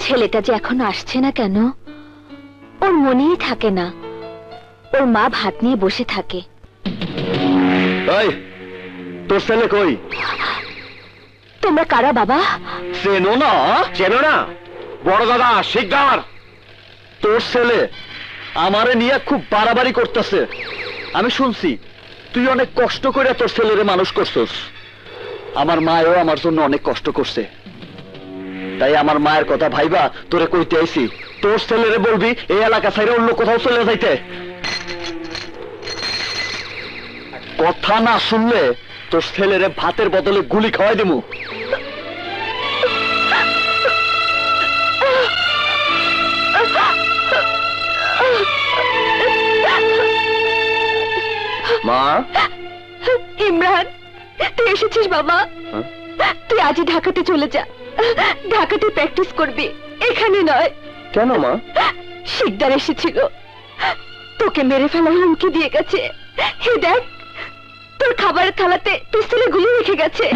ছেলেটা যে এখনো আসছে না কেন? ওর মনেই থাকে না। ওর মা ভাত নিয়ে বসে থাকে। তোর ছেলে কই? তোমরা কারা বাবা? চেনো না? চেনো না? বড় দাদা শিকদার। তোর ছেলে আমারে নিয়ে খুব বাড়াবাড়ি করতেছে। আমি শুনছি তুই অনেক কষ্ট করে তোর ছেলেরে মানুষ করছস। আমার মায়ও আমার জন্য অনেক কষ্ট করছে, তাই আমার মায়ের কথা ভাইবা তোরে কইতে আইছি, তোর ছেলেরে বলবি এই এলাকা ছাইরে অন্য কোথাও চলে যাইতে। কথা না শুনলে তোর ছেলেরে ভাতের বদলে গুলি খাওয়াই দিমু। মা। ইমরান, তুই এসেছিস বাবা? তুই আজই ঢাকাতে চলে যা। ঢাকাতে প্র্যাকটিস করবি, এখানে নয়। কেন মা? শিকদার এসেছিল, তোকে মেরে ফেলার হুমকি দিয়ে গেছে। হে দেখ, তোর খাবারের থালাতে পিস্তলে গুলি রেখে গেছে।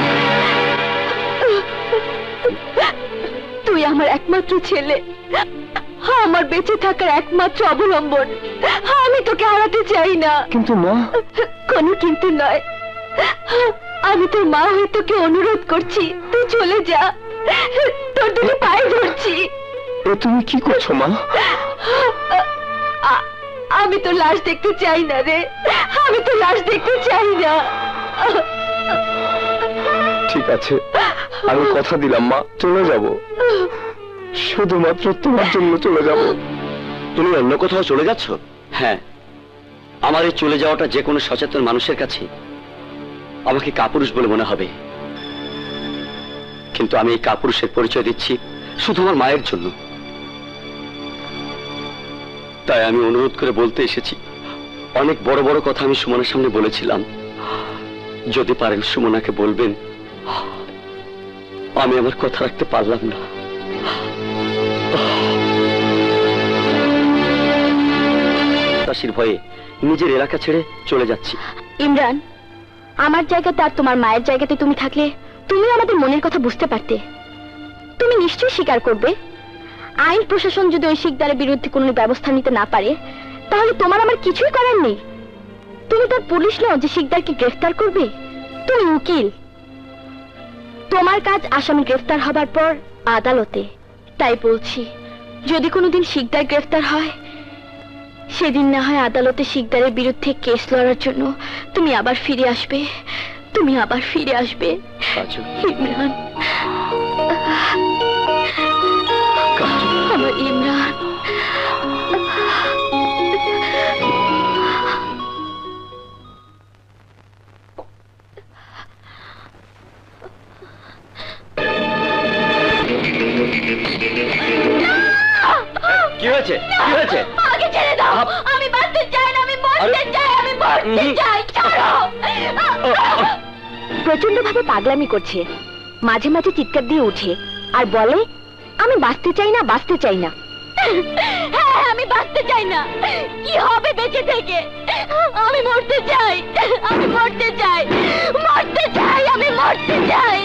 তুই আমার একমাত্র ছেলে, আমার বেঁচে থাকার একমাত্র অবলম্বন। আমি তোকে হারাতে চাই না। কিন্তু মা। কোনো কিন্তু নয়, আমি তোর মা হয়ে তোকে অনুরোধ করছি, তুই চলে যা। তোর দুটো পায়ে ধরছি। তুমি কি করছো মা? আমি তো লাশ দেখতে চাই না রে, আমি তো লাশ দেখতে চাই না। ঠিক আছে, আমি কথা দিলাম মা, চলে যাব। শুধুমাত্র তোমার জন্য চলে যাব। তুমি অন্য কোথাও চলে যাচ্ছ? হ্যাঁ, আমার এই চলে যাওয়াটা যে কোনো সচেতন মানুষের কাছে আমাকে কাপুরুষ বলে মনে হবে, কিন্তু আমি এই কাপুরুষের পরিচয় দিচ্ছি শুধু আমার মায়ের জন্য। তাই আমি অনুরোধ করে বলতে এসেছি, অনেক বড় বড় কথা আমি সুমনার সামনে বলেছিলাম, যদি পারেন সুমনাকে বলবেন আমি আমার কথা রাখতে পারলাম না। তাসির ভয়ে নিজের এলাকা ছেড়ে চলে যাচ্ছি। ইমরান, আমার জায়গাতে আর তোমার মায়ের জায়গাতে তুমি থাকলে তুমি আমাদের মনের কথা বুঝতে পারতে। তুমি নিশ্চয়ই স্বীকার করবে, আইন প্রশাসন যদি ওই শিকদারের বিরুদ্ধে কোনো ব্যবস্থা নিতে না পারে, তাহলে তোমার আমার কিছুই করার নেই। তুমি তো পুলিশ নও যে শিকদারকে গ্রেফতার করবে, তুমি উকিল। তোমার কাজ আসামি গ্রেফতার হবার পর আদালতে। তাই বলছি, যদি কোনোদিন শিকদার গ্রেফতার হয়, সেদিন না হয় আদালতে শিকদারের বিরুদ্ধে কেস লড়ার জন্য তুমি আবার ফিরে আসবে। তুমি আবার ফিরে আসবে ইমরান, আমার ইমরান। কি হয়েছে? কি হয়েছে? আগে ছেড়ে দাও, আমি বাঁচতে চাই না, আমি মরতে চাই, আমি মরতে চাই। ছাড়ো। প্রচন্ড ভাবে পাগলামি করছে, মাঝে মাঝে চিৎকার দিয়ে উঠে আর বলে আমি বাঁচতে চাই না, বাঁচতে চাই না। হ্যাঁ, আমি বাঁচতে চাই না। কি হবে বেঁচে থেকে? আমি মরতে চাই, আমি মরতে চাই, মরতে চাই, আমি মরতে চাই।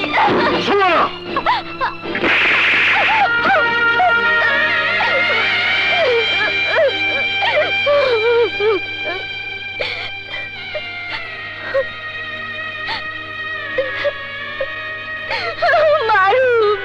মারুফ,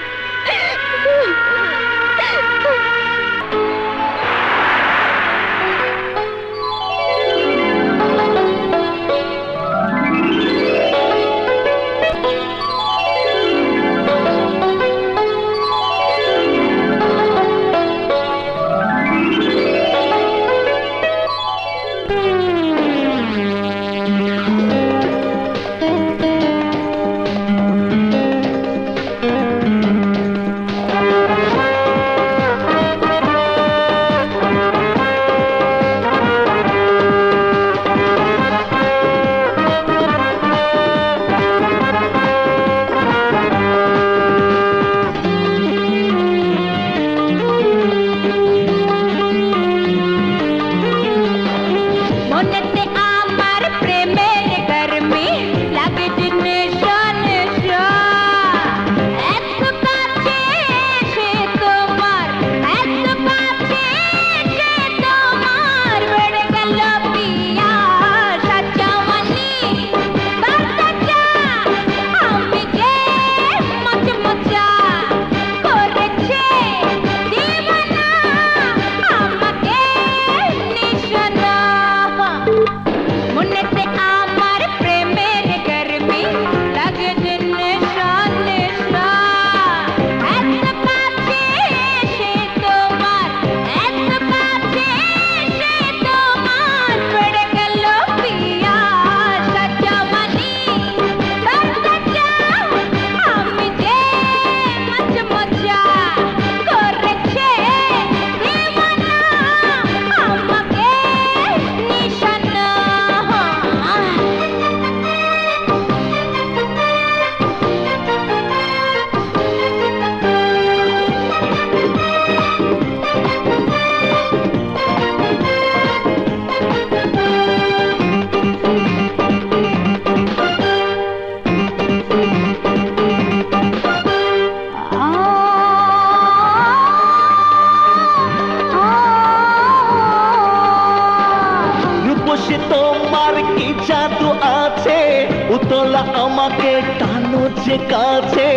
উতলা আমাকে টানো যে কাছে,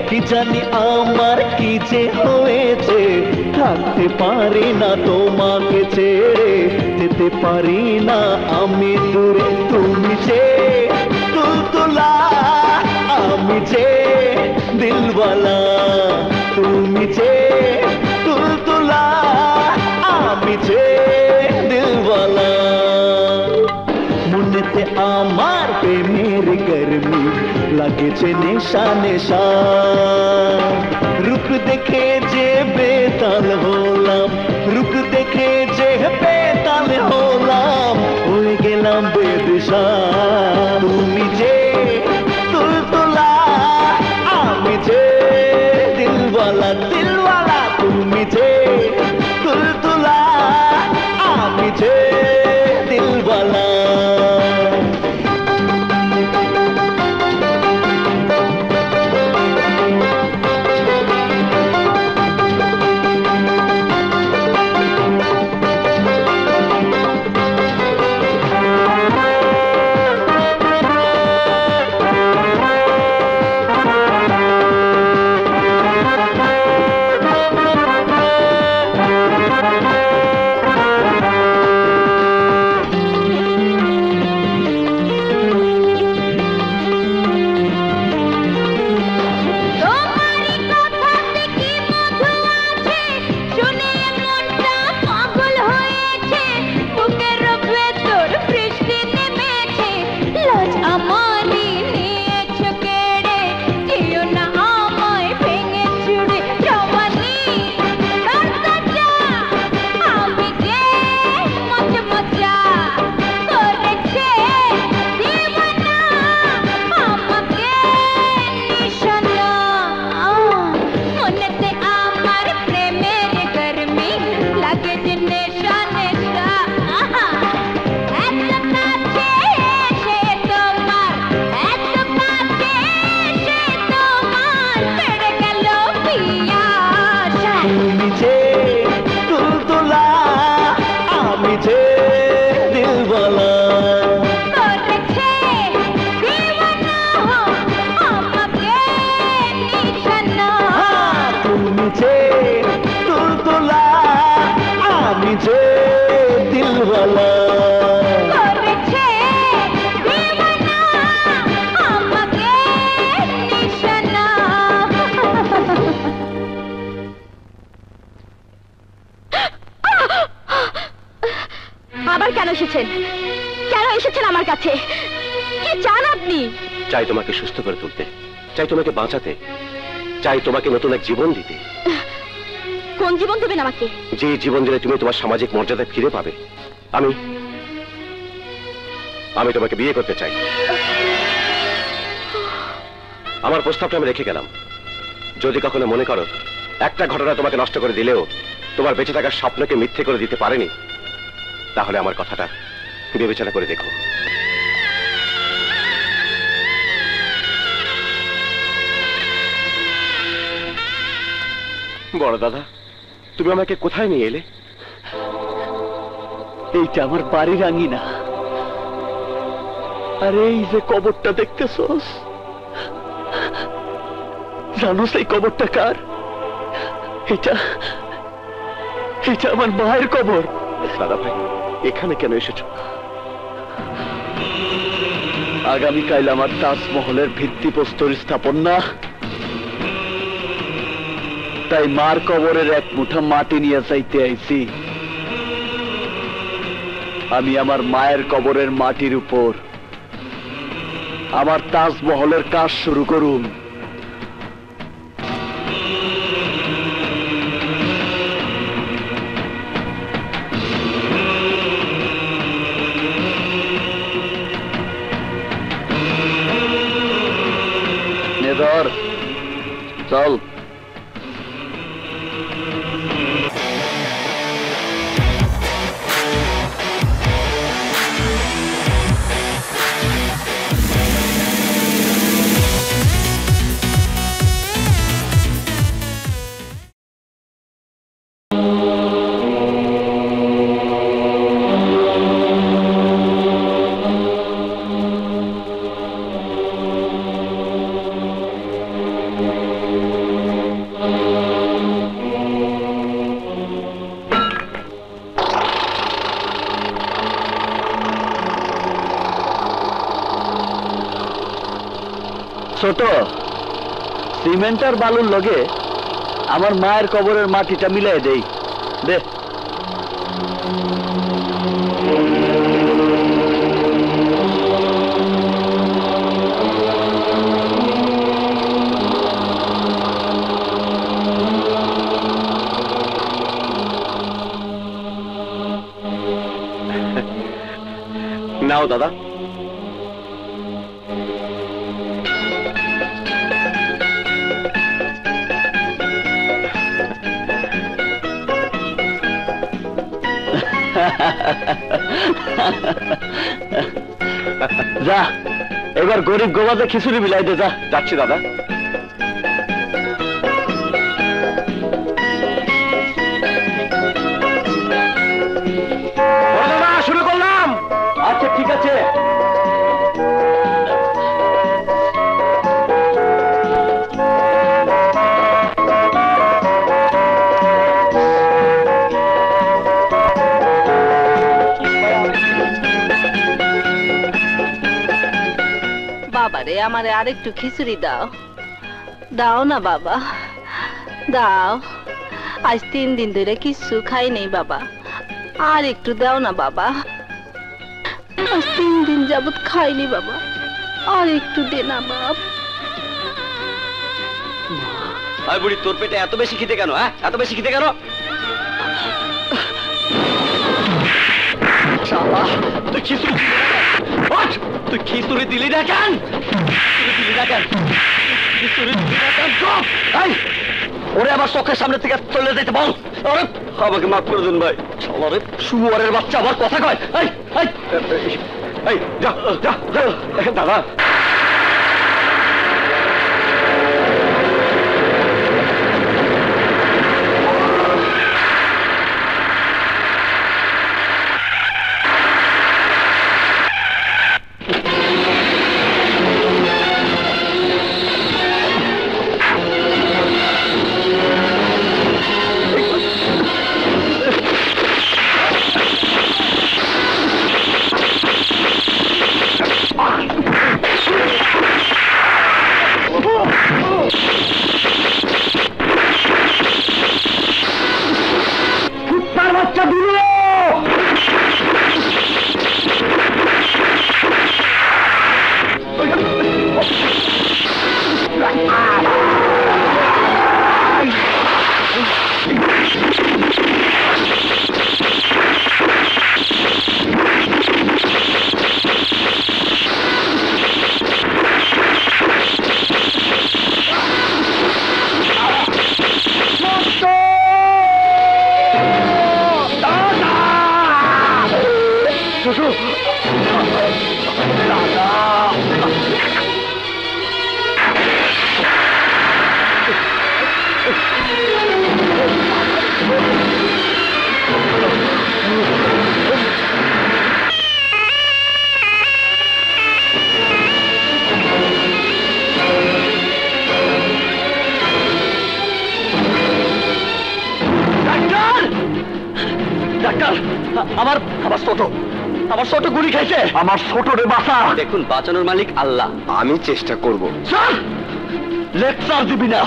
কি জানি আমার কি যে হয়েছে, থাকতে পারি না তোমাকে ছেড়ে, যেতে পারি না আমি দূরে। তুমি যে তুলতুলা, আমি যে দিলওয়ালা, তুমি যে তুলতুলা, আমি যে দিলওয়ালা। মনেতে আমার প্রেমের গরমি হয়েছে নেশা নেশা রূপ দেখে যে বেতাল হলাম রূপ দেখে যে বেতাল হলাম হয়ে গেলাম বেদিশা তুমি যে তুলতুলা আমি যে দিলওয়ালা দিলওয়ালা তুমি যে তুলতুলা আমি যে দিলওয়ালা চাই তোমাকে সুস্থ করে তুলতে চাই তোমাকে বাঁচাতে চাই তোমাকে নতুন এক জীবন দিতে কোন জীবন দেবেন আমাকে যে জীবন দিলে তুমি তোমার সামাজিক মর্যাদা ফিরে পাবে আমি আমি তোমাকে বিয়ে করতে চাই আমার প্রস্তাবটা আমি রেখে গেলাম যদি কখনো মনে করো একটা ঘটনা তোমাকে নষ্ট করে দিলেও তোমার বেঁচে থাকার স্বপ্নকে মিথ্যে করে দিতে পারেনি তাহলে আমার কথাটা বিবেচনা করে দেখো বড় দাদা তুমি আমাকে কোথায় নিয়ে এলে এইটা আমার বাড়ির আঙিনা আরে এই যে কবরটা দেখতেছস জানোস এই কবরটা কার এটা এটা আমার মায়ের কবর দাদা ভাই এখানে কেন এসেছো আগামীকাল আমার তাজমহলের ভিত্তিপ্রস্তর স্থাপনা তাই মার কবরের এক মুঠা মাটি নিয়ে চাইতে আইছি আমি আমার মায়ের কবরের মাটির উপর আমার তাজমহলের কাজ শুরু করুন নেদর চল ছোট সিমেন্ট আর বালুর লগে আমার মায়ের কবরের মাটিটা মিলাই দেই দে নাও দাদা। যা এবার গরিব গোবাতে খিচুড়ি বিলাই দে। যা। যাচ্ছি দাদা। শুরু করলাম। আচ্ছা ঠিক আছে। বাবারে আমারে আরেকটু খিচুড়ি দাও, দাও না বাবা, দাও। আজ 3 দিন ধরে কিছু খাই নেই বাবা, আর একটু দাও না বাবা। আজ 3 দিন যাবত খাইনি বাবা, আর একটু দে না বাপ। আয় বুড়ি, তোর পেটে এত বেশি খিদে কেন? হ্যাঁ, এত বেশি খিদে কেন? তুই খিচুড়ি তুই খিচুড়ি দিলি না কেন? ওরে আমার চোখের সামনে থেকে চলে যেতে বল। আরে আমাকে মাফ করে দিন ভাই। সবারে শুয়ারের বাচ্চা আবার কথা কয়। যা যা যা দাদা। আমার ছোট গুলি খাইছে। আমার ছোট রে বাঁচা। দেখুন, বাঁচানোর মালিক আল্লাহ। আমি চেষ্টা করব। লেকচার দিবি না।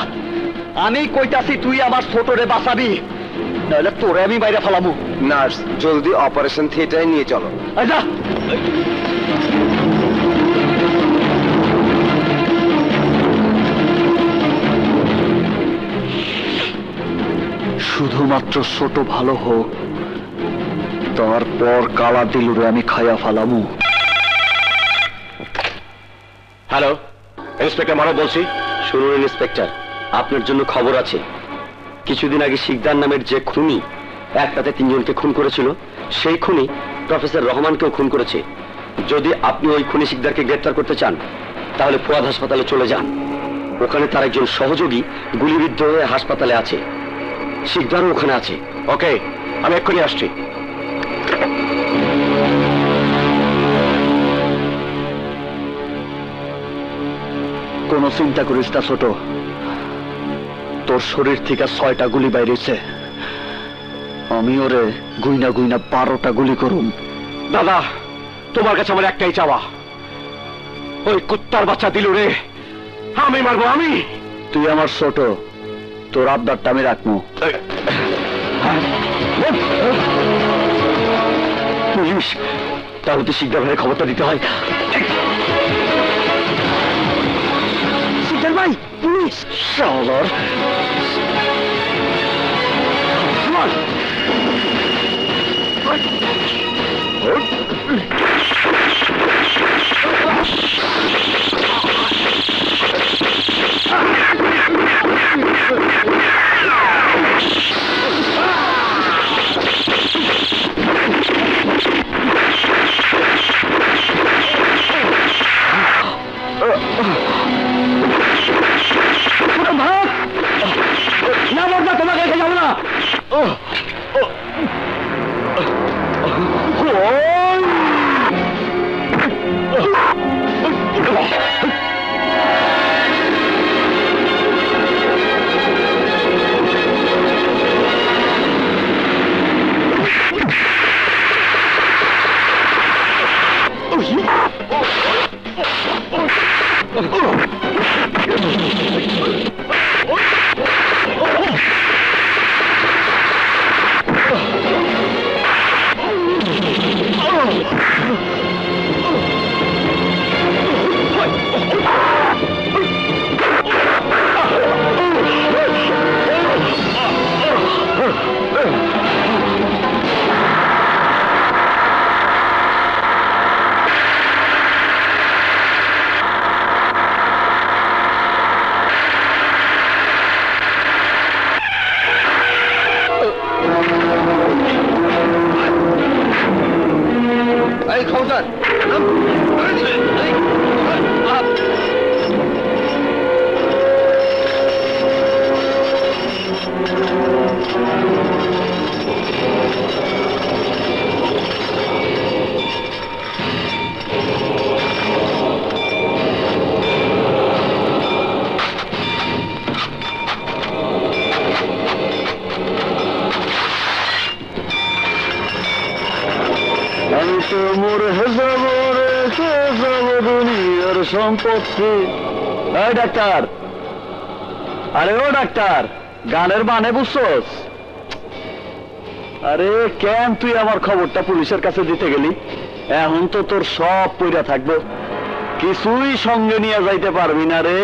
আমি কইতাছি তুই আমার ছোট রে বাঁচাবি, নাহলে তোরে আমি বাইরে ফেলামু। নার্স, জলদি অপারেশন থিয়েটারে নিয়ে চলো। আচ্ছা শুধুমাত্র ছোট ভালো হোক, তারপর কালা দিলুরে আমি খাইয়া ফেলামু। হ্যালো, ইন্সপেক্টর মানব বলছি। শুনুন ইন্সপেক্টর, আপনার জন্য খবর আছে। কিছুদিন আগে শিকদার নামের যে খুনি একটাতে 3 জনকে খুন করেছিল, সেই খুনি প্রফেসর রহমানকেও খুন করেছে। যদি আপনি ওই খুনি শিকদারকে গ্রেফতার করতে চান, তাহলে ফুয়াদ হাসপাতালে চলে যান। ওখানে তার একজন সহযোগী গুলিবিদ্ধ হয়ে হাসপাতালে আছে। শিকদারও ওখানে আছে। ওকে, আমি এক্ষুনি আসছি। কোনো চিন্তা করিস না ছোট, তোর শরীর থেকে 6টা গুলি বাইরেছে। আমি ওরে গুইনা গুইনা 12টা গুলি করুম। দাদা, তোমার কাছে আমার একটাই চাওয়া, ওই কুত্তার বাচ্চা দিল রে আমি মারবো। আমি তুই আমার ছোট, তোর আবদারটা আমি রাখবো। পুলিশ, তাহলে তো শিকদার ভাইয়ের খবরটা দিতে হয়। শিকদার ভাই, পুলিশ শালার। Come on. না বলতো তোমাকে রেখে যাবো না। সম্পত্তি। এই ডাক্তার, আরে ও ডাক্তার, গানের মানে বুঝছস? আরে কেন তুই আমার খবরটা পুলিশের কাছে দিতে গেলি? এখন তো তোর সব পইরা থাকবো, কিছুই সঙ্গে নিয়ে যাইতে পারবি না রে।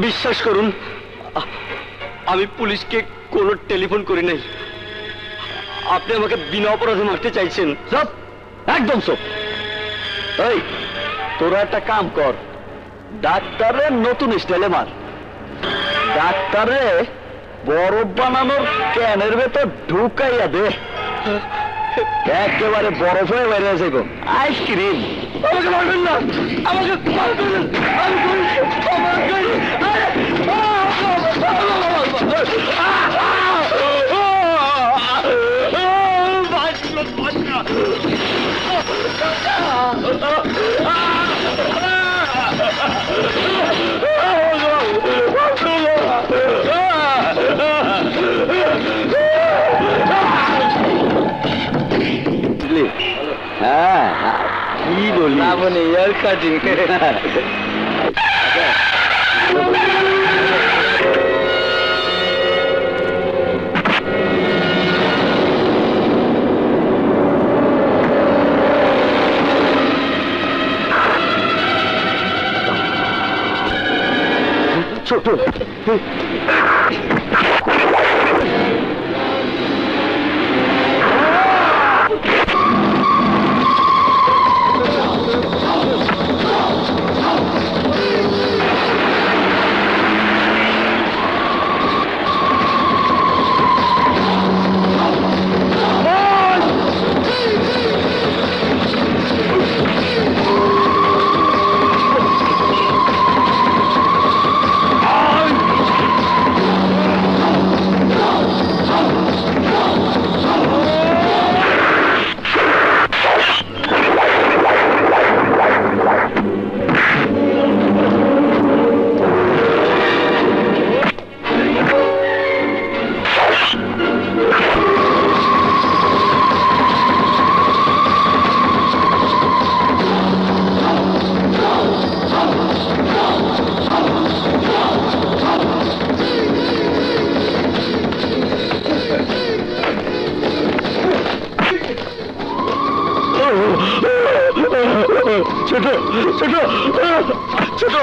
বিশ্বাস করুন, আমি পুলিশকে কোনো টেলিফোন করি নাই। আপনি আমাকে বিনা অপরাধে মারতে চাইছেন। চুপ, একদম চুপ। এই তোরা একটা কাম কর, ডাক্তারের নতুন স্টাইলে মার। ডাক্তারে বরফ বানানোর ক্যানের ভেতর ঢুকাইয়া দে, একেবারে বরফ হয়ে বেড়ে যাবো আইসক্রিম। আমাকে মারবেন না, আমাকে মারবেন না, হ্যাঁ কি বলি না বলে ইয়ার কাটিং। ছোট ছোট ছোট ছোট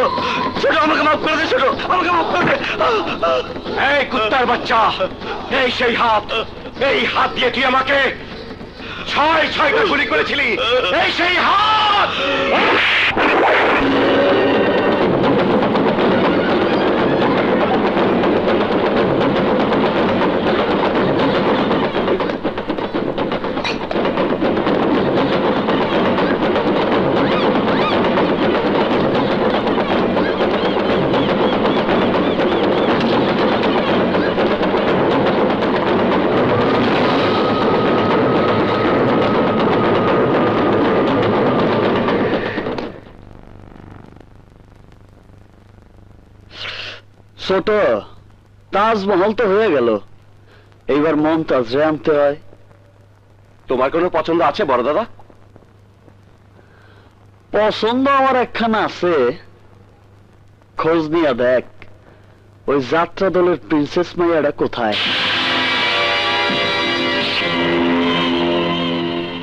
ছোট আমাকে মাফ করে দে, ছোট আমাকে মাফ করে দে। এই কুত্তার বাচ্চা, এই সেই হাত, এই হাত দিয়ে তুই আমাকে 6টা গুলি করেছিলি, এই সেই হাত। ছোট, তাজমহল তো হয়ে গেল, এইবার মমতাজ রে আনতে হয়। তোমার কোনো পছন্দ আছে বড় দাদা? পছন্দ আমার একখানা আছে, খোঁজ নিয়ে দেখ ওই যাত্রা দলের প্রিন্সেস মাইয়াটা কোথায়।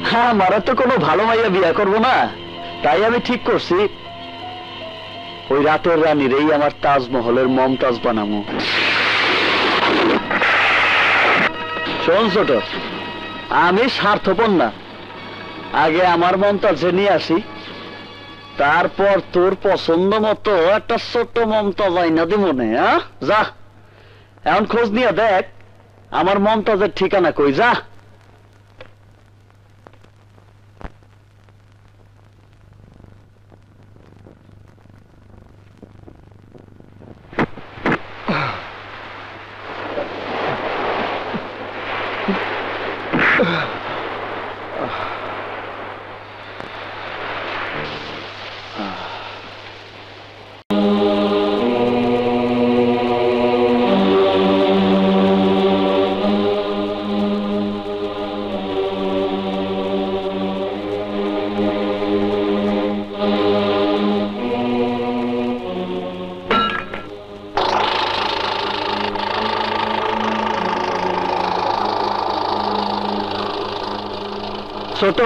হ্যাঁ, আমারা তো কোনো ভালো মাইয়া বিয়া করবো না, তাই আমি ঠিক করছি ওই রাতের রানীর এই আমার তাজমহলের মমতাজ বানামু। শোন ছোট, আমি স্বার্থপর না, আগে আমার মমতাজে নিয়ে আসি, তারপর তোর পছন্দ মতো একটা ছোট্ট মমতাজ আইনা দি মনে। হ্যাঁ, যা এখন খোঁজ নিয়ে দেখ আমার মমতাজের ঠিকানা কই। যা। ছোট,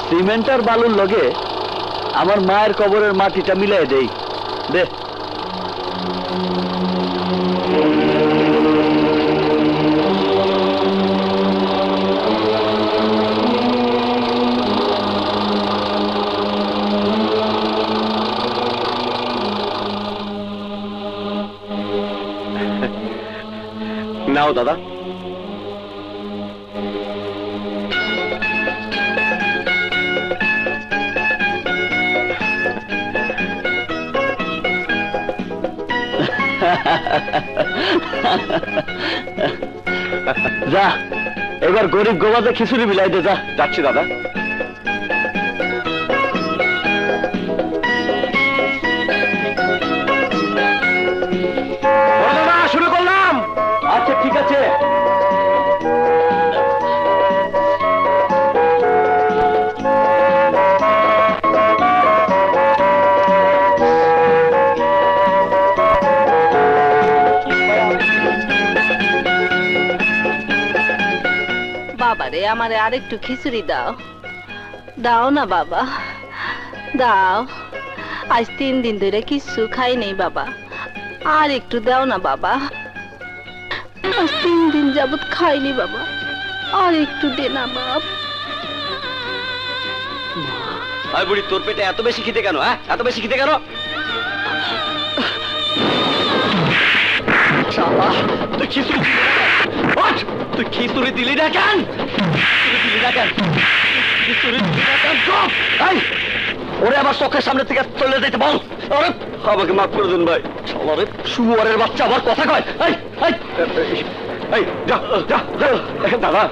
সিমেন্ট আর বালুর লগে আমার মায়ের কবরের মাটিটা মিলাই দেই দে। নাও দাদা। যা, এবার গরিব গোবাতে খিচুড়ি বিলাই দে। যা। যাচ্ছি দাদা। শুরু করলাম। আচ্ছা, ঠিক আছে। বাবারে, আমারে আরেকটু খিচুড়ি দাও, দাও না বাবা, দাও। আজ 3 দিন ধরে কিছু খাই নেই বাবা, আর একটু দাও না বাবা। আজ 3 দিন যাবত খাইনি বাবা, আর একটু দে না বাপ। বুড়ি, তোর পেটে এত বেশি খিদে কেন? হ্যাঁ, এত বেশি খিদে কেন? তুই খিচুড়ি দিলি না কেন? ওরে আমার চোখের সামনে থেকে চলে যেতে বল। আমাকে মাফ করে দিন ভাই। শুয়ারের বাচ্চা আবার কথা কয়। দাদা,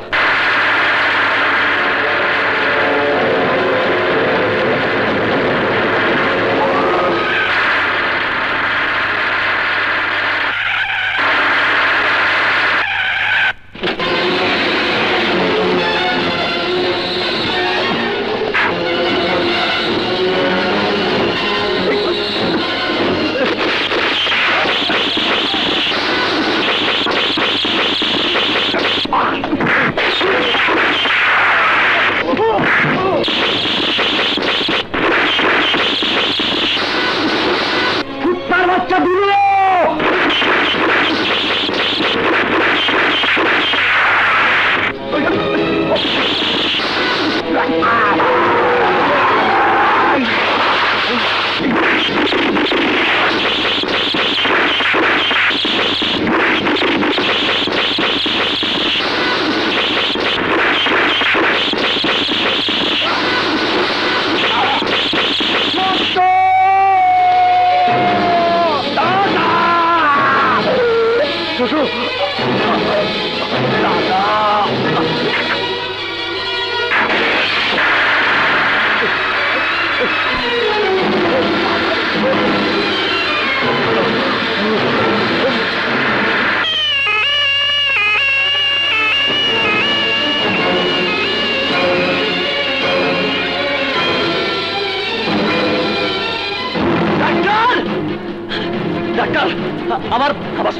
ছোট দাদা ডাক্তার আমার আমার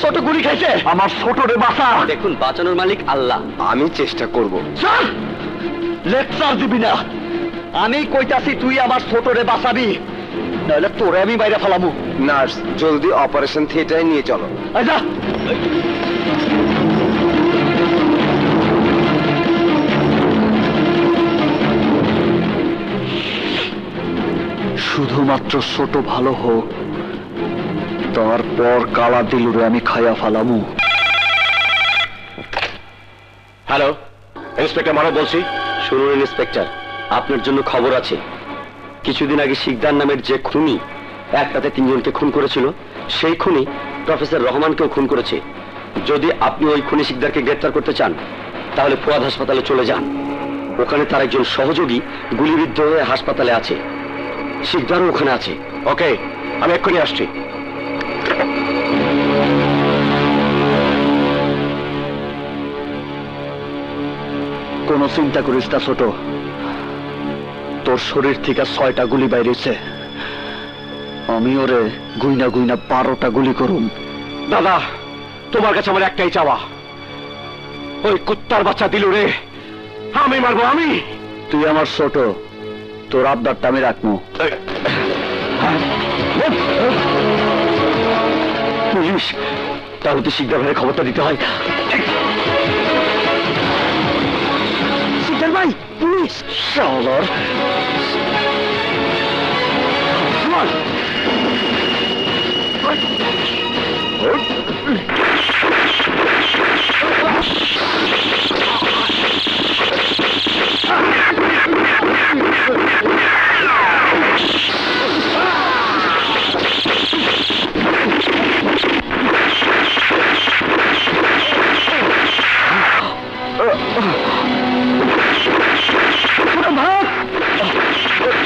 ছোট গুলি খাইছে আমার ছোট রে বাঁচা দেখুন বাঁচানোর মালিক আল্লাহ আমি চেষ্টা করব। স্যার লেকচার দিবি না আমি কইতাছি তুই আমার ছোট রে বাঁচাবি নাহলে তোরে আমি বাইরে ফেলামু নার্স জলদি অপারেশন থিয়েটারে নিয়ে চলো। আচ্ছা শুধুমাত্র ছোট ভালো হোক তারপর কালা দিলুরে আমি খাইয়া ফেলামু। হ্যালো ইন্সপেক্টর মানব বলছি। শুনুন ইন্সপেক্টর, আপনার জন্য খবর আছে। কিছুদিন আগে শিকদার নামের যে খুনি একটাতে 3 জনকে খুন করেছিল, সেই খুনি প্রফেসর রহমানকেও খুন করেছে। যদি আপনি ওই খুনি শিকদারকে গ্রেফতার করতে চান তাহলে ফুয়াদ হাসপাতালে চলে যান। ওখানে তার একজন সহযোগী গুলিবিদ্ধ হয়ে হাসপাতালে আছে, শিকদারও ওখানে আছে। ওকে, আমি এক্ষুনি আসছি। কোনো চিন্তা করিস না ছোট, তোর শরীর থেকে 6টা গুলি বাইরেছে, আমি ওরে গুইনা গুইনা 12টা গুলি করুম। দাদা তোমার কাছে আমার একটাই চাওয়া, ওই কুত্তার বাচ্চা দিল রে আমি মারবো। আমি তুই আমার ছোট, তোর আবদারটা আমি রাখবো। পুলিশ, তাহলে তো শিকদার ভাইয়ের খবরটা দিতে হয়। শিকদার ভাই, পুলিশ শালার।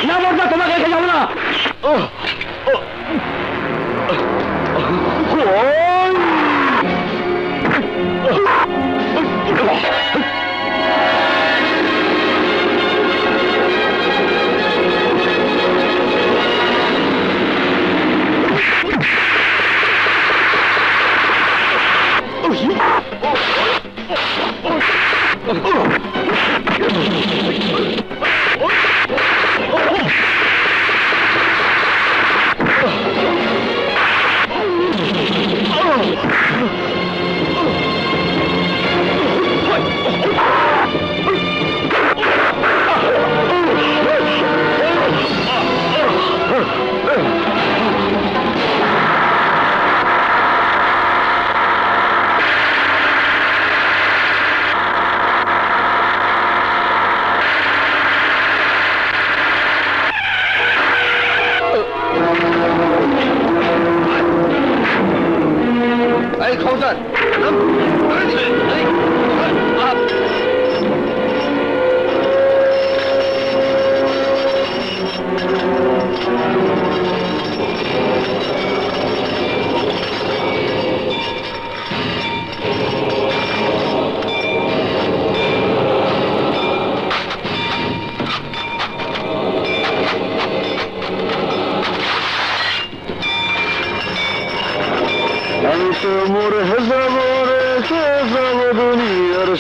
না বলতে তোমাকে রেখে যাবো না।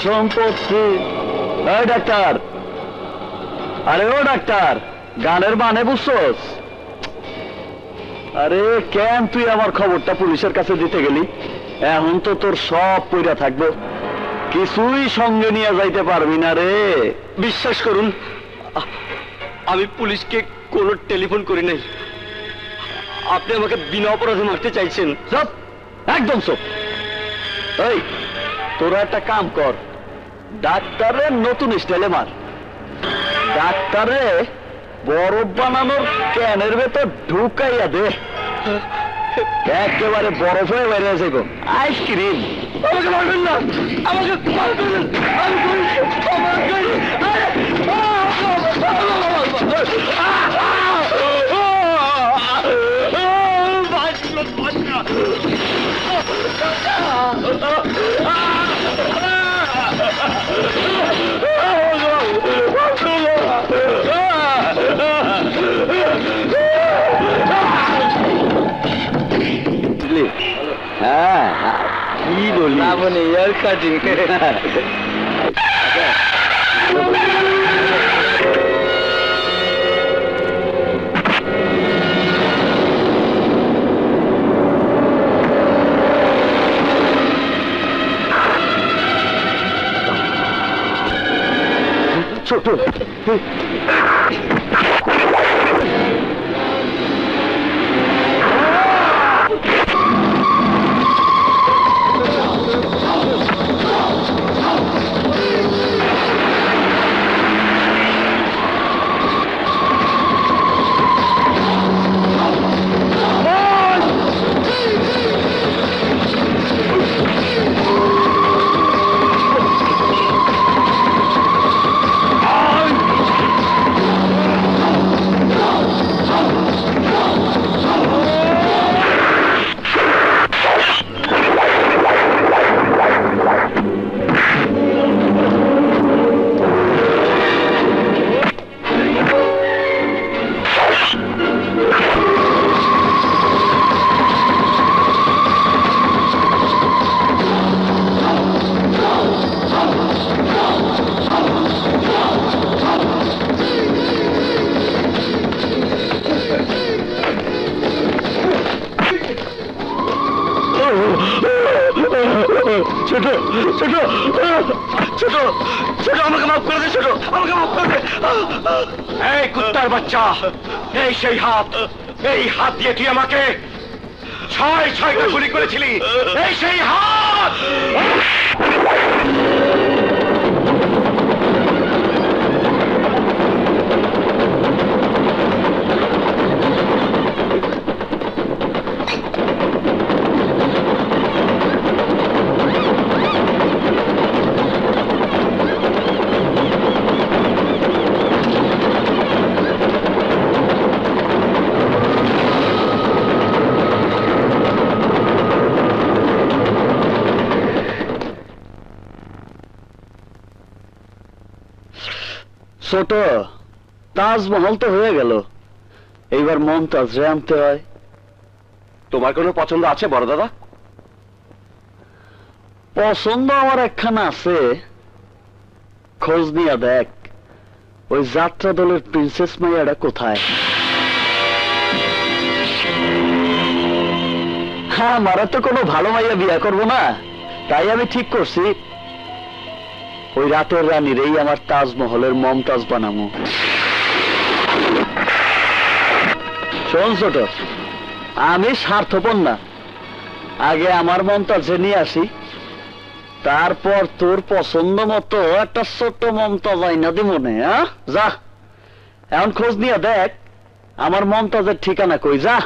সম্পত্তি। ডাক্তার, আরে ও ডাক্তার, গানের মানে বুঝছস? আরে কেন তুই আমার খবরটা পুলিশের কাছে দিতে গেলি? এখন তো তোর সব পইরা থাকবো, কিছুই সঙ্গে নিয়ে যাইতে পারবি না রে। বিশ্বাস করুন, আমি পুলিশকে কোনো টেলিফোন করি নাই। আপনি আমাকে বিনা অপরাধে মারতে চাইছেন। চুপ, একদম চুপ। এই তোরা একটা কাম কর, ডাক্তারের নতুন স্টাইলে মার। ডাক্তারে বরফ বানানোর ক্যানের ভেতর ঢুকাইয়া দে। একেবারে বরফ হয়ে বেড়ে আছে গো আইসক্রিম। আমাকে মারবেন না, আমাকে মারবেন না, হ্যাঁ কি বলি আপনি ইয়ার কাটিং ছোট ছোট ছোট ছোট ছোট আমাকে মাফ করে দে, ছোট আমাকে মাফ করে দে। এই কুত্তার বাচ্চা, এই সেই হাত, এই হাত দিয়ে তুই আমাকে 6টা গুলি করেছিলি, এই সেই হাত। ছোট তাজমহল তো হয়ে গেল, এইবার মমতাজ আনতে হয়। তোমার কোনো পছন্দ আছে বড় দাদা? পছন্দ আমার একখানা আছে, খোঁজ নিয়ে দেখ ওই যাত্রা দলের প্রিন্সেস মাইয়াটা কোথায়। হ্যাঁ, আমারা তো কোনো ভালো মাইয়া বিয়া করবো না, তাই আমি ঠিক করছি ওই রাতের রানীর এই আমার তাজমহলের মমতাজ বানামু। শোন ছোট, আমি স্বার্থপর না, আগে আমার মমতাজে নিয়ে আসি, তারপর তোর পছন্দ মতো একটা ছোট্ট মমতাজ আইনা দি মনে। হ্যাঁ, যা এখন খোঁজ নিয়ে দেখ আমার মমতাজের ঠিকানা কই, যা।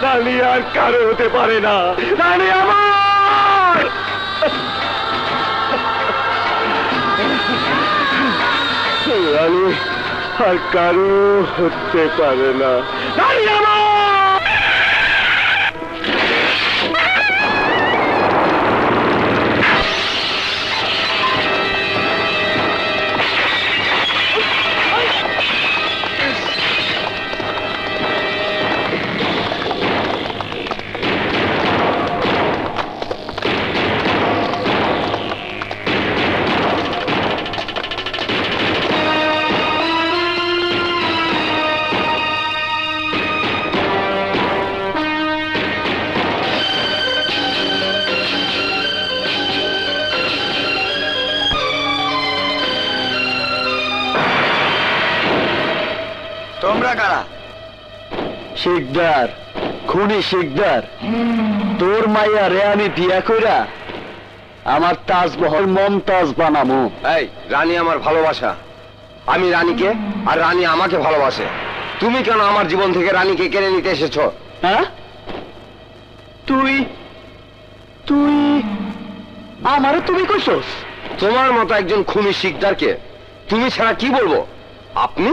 রানী আর কারো হতে পারে না, রানী আমার। রানী আর কারো হতে পারে না, রানী আমার। ওরা কারা? শিকদার, খুনি শিকদার। তোর মাইয়া রে আমি বিয়া কইরা আমার তাজমহল মমতাজ বানামু। এই রানী আমার ভালোবাসা, আমি রানীকে আর রানী আমাকে ভালোবাসে। তুমি কেন আমার জীবন থেকে রানীকে কেড়ে নিতে এসেছো? হ্যাঁ, তুই তুই আমারে তুমি কইছস? তোমার মতো একজন খুনি শিকদারকে তুমি ছাড়া কি বলবো? আপনি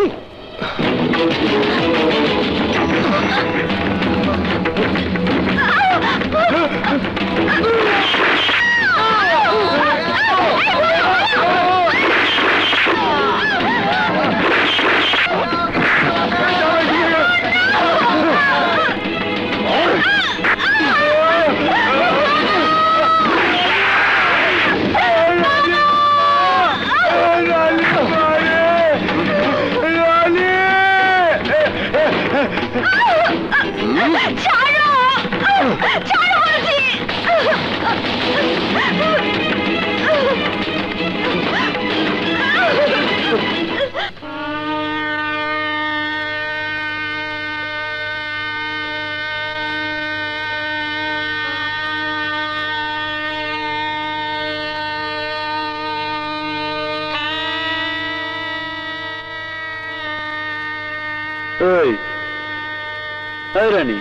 এই রানী,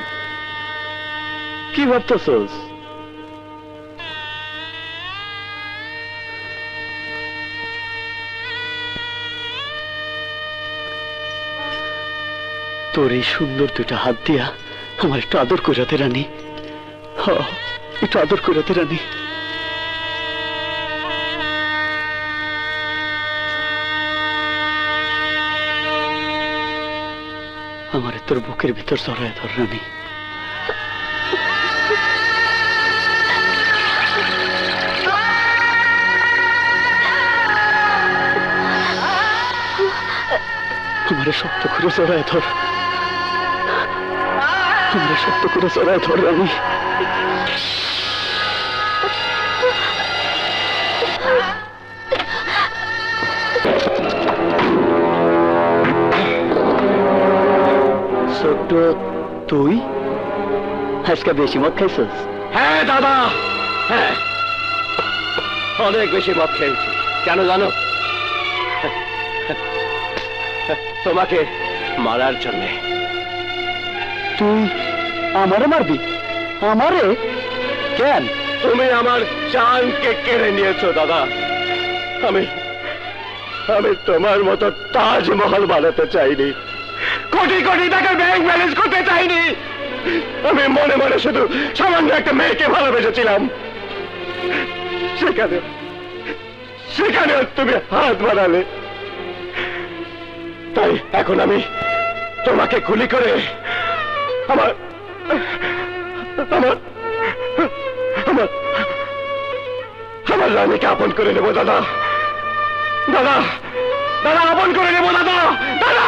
কি ভাবতেছস? তোর এই সুন্দর দুটা হাত দিয়া আমার একটু আদর কইরাতে রানী, একটু আদর কইরাতে রানী। আমার তোর বুকের ভিতর জড়ায় ধর রানী। আমারে শক্ত করে জড়ায় ধর, আমারে শক্ত করে জড়ায় ধর রানী। ছোট্ট, তুই আজকে বেশি মদ খাইছিস? হ্যাঁ দাদা, হ্যাঁ অনেক বেশি মদ খেয়েছি। কেন জানো? তোমাকে মারার জন্যে। তুই আমারে মারবি? আমারে কেন? তুমি আমার জানকে কেড়ে নিয়েছো দাদা। আমি তোমার মতো তাজমহল বানাতে চাইনি, কোটি কোটি টাকার ব্যাংক ব্যালেন্স করতে চাইনি। আমি মনে মনে শুধু সামান্য একটা মেয়েকে ভালোবেসেছিলাম। সেখানে তুমি হাত বাড়ালে, তাই এখন আমি তোমাকে গুলি করে আমার আমার আমার আমার রানীকে আপন করে নেবো দাদা। দাদা দাদা আপন করে নেবো দাদা। দাদা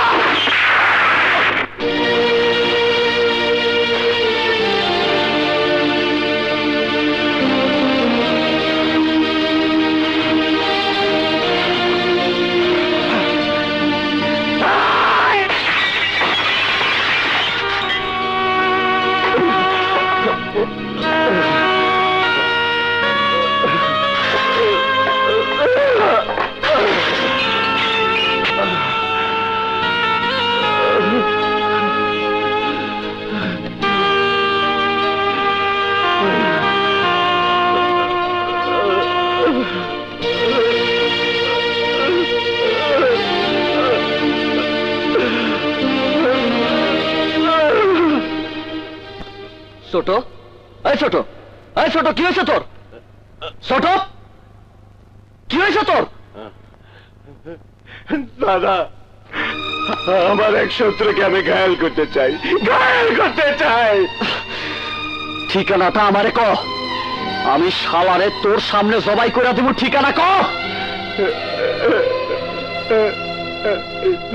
ছোট, এই ছোট, এই ছোট, কি হয়েছে তোর? ছোট, কি হয়েছে তোর? দাদা, আমার এক শত্রুকে আমি ঘায়াল করতে চাই, ঘায়াল করতে চাই। ঠিকানাটা আমারে ক, আমি শালারে তোর সামনে জবাই করে দেব। ঠিকানা ক।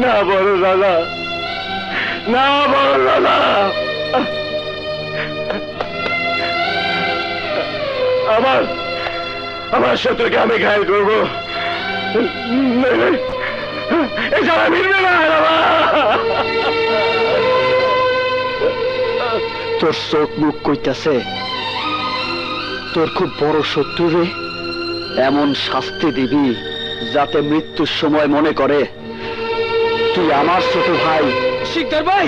না বড় দাদা, না বড় দাদা, আমার শত্রুকে আমি ঘায়াল করবো, এই জ্বালা মিটবে না বাবা। তোর চোখ মুখ কইতাছে তোর খুব বড় শত্রু রে, এমন শাস্তি দিবি যাতে মৃত্যুর সময় মনে করে তুই আমার ছোট ভাই। শিকদার ভাই,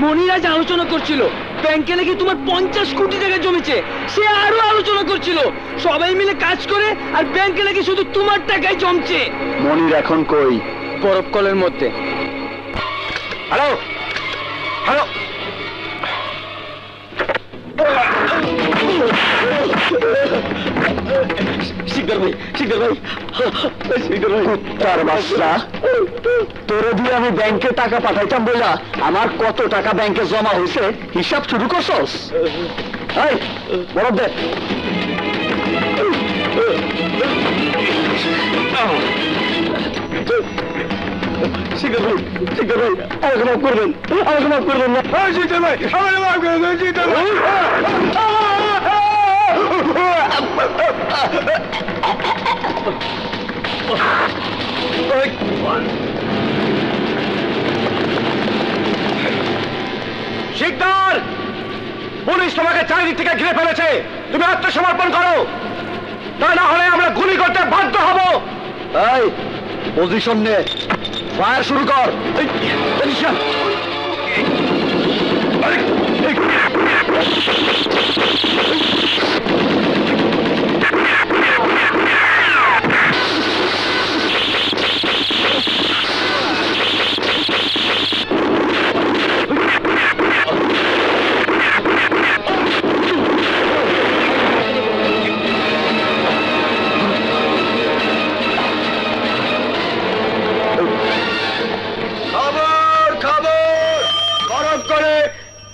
মনির আজ আলোচনা করছিল ব্যাংকে নাকি তোমার 50 কোটি টাকা জমেছে। সে আরো আলোচনা করছিল সবাই মিলে কাজ করে আর ব্যাংকে নাকি শুধু তোমার টাকাই জমছে। মনির এখন কই? বরফ কলের মধ্যে। হ্যালো হ্যালো, শিকদার ভাই, শিকদার ভাই, শিকদার ভাই, কুত্তার বাচ্চা, তোরে দিয়ে আমি ব্যাংকে টাকা পাঠাইতাম বইলা আমার কত টাকা ব্যাংকে জমা হয়েছে হিসাব শুরু করছস? এই বরফ দে। শিকদার ভাই, শিকদার ভাই, আমাকে মাফ করবেন, আমাকে মাফ করবেন না। শিকদার ভাই, আমাকে মাফ করে দেন, শিকদার ভাই। শিকদার, পুলিশ তোমাকে চারিদিক থেকে ঘিরে ফেলেছে, তুমি আত্মসমর্পণ করো, তা না হলে আমরা গুলি করতে বাধ্য হব। এই পজিশন নে, ফায়ার শুরু কর। পজিশন।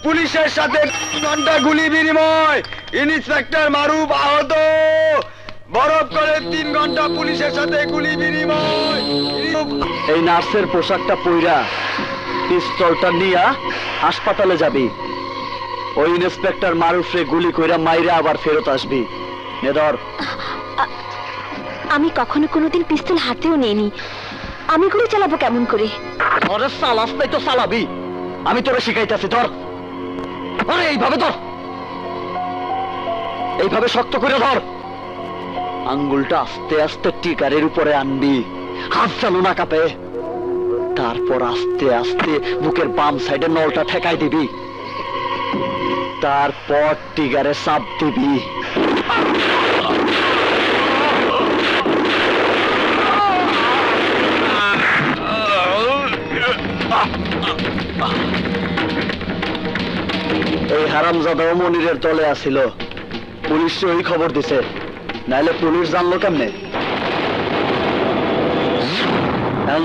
পুলিশের সাথে ঘন্টা গুলি বিনিময়, ইন্সপেক্টর মারুফ আহত। বরফ করে 3 ঘন্টা পুলিশের সাথে গুলি বিনিময়। এই নার্সের পোশাকটা পইরা পিস্তলটা নিয়া হাসপাতালে যাবি, ওই ইন্সপেক্টর মারুফরে গুলি কইরা মাইরা আবার ফেরত আসবি। নে ধর। আমি কখনো কোনোদিন পিস্তল হাতেও নেইনি, আমি গুলি চালাবো কেমন করে? আরে সালাস নাই তো চালাবি, আমি তোরা শিখাইতেছি। ধর, আরে এইভাবে ধর, এইভাবে শক্ত করে ধর। আঙ্গুলটা আস্তে আস্তে টিকারের উপরে আনবি, হাত চালু না কাঁপে। তারপর আস্তে আস্তে বুকের বাম সাইডে নলটা ঠেকাই দিবি, তারপর টিকারে চাপ দিবি। এই হারামজাদা মনিরের দলে আসিল, পুলিশ ওই খবর দিছে, নাইলে পুলিশ জানলো কেমনে?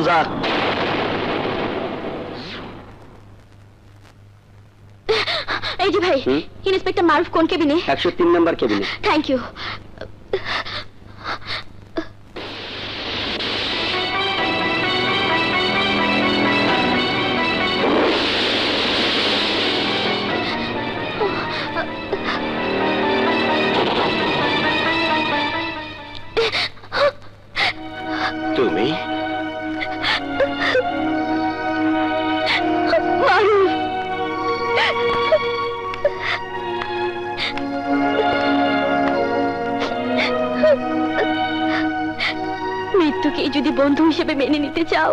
যা। এই যে ভাই, ইন্সপেক্টর মারুফ কোন কেবিনে? 103 নাম্বার কেবিনে। Thank you. তুমি মৃত্যুকে যদি বন্ধু হিসেবে মেনে নিতে চাও,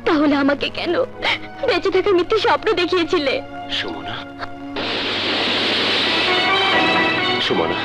তাহলে আমাকে কেন বেঁচে থাকার মিথ্যে স্বপ্ন দেখিয়েছিলে? সুমনা, সুমনা,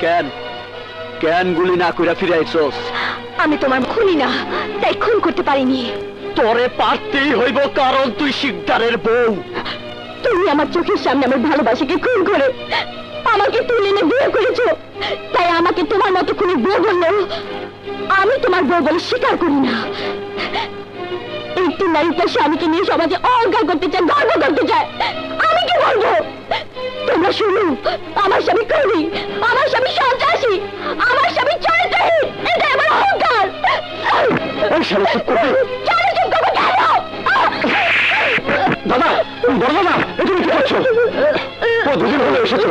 কেন কেন গুলি না কইরা ফিরাইছস? আমি তোমার খুনি না, তাই খুন করতে পারিনি। তোরে পারতেই হইব, কারণ তুই শিকদারের বউ। তুমি আমার চোখের সামনে আমার ভালোবাসাকে খুন করে আমাকে তুলে এনে বিয়ে করেছো, তাই আমাকে তোমার মতো খুনি বউ বললেও আমি তোমার বউ বলে স্বীকার করি না। একটি নারী তার স্বামীকে নিয়ে সমাজে অহংকার করতে চায়, গর্ব করতে চায়, আমি কি বলবো? তোমরা শুনো, আমার স্বামী খুনি, আমার স্বামী সন্ত্রাসী, আমার স্বামী চরিত্রহীন, এটা আমার অহংকার। চুপ করবে? কেন চুপ করবো? কেন? দাদা, বড় দাদা, তুমি কি করছো? দুদিন হলে এসেছো,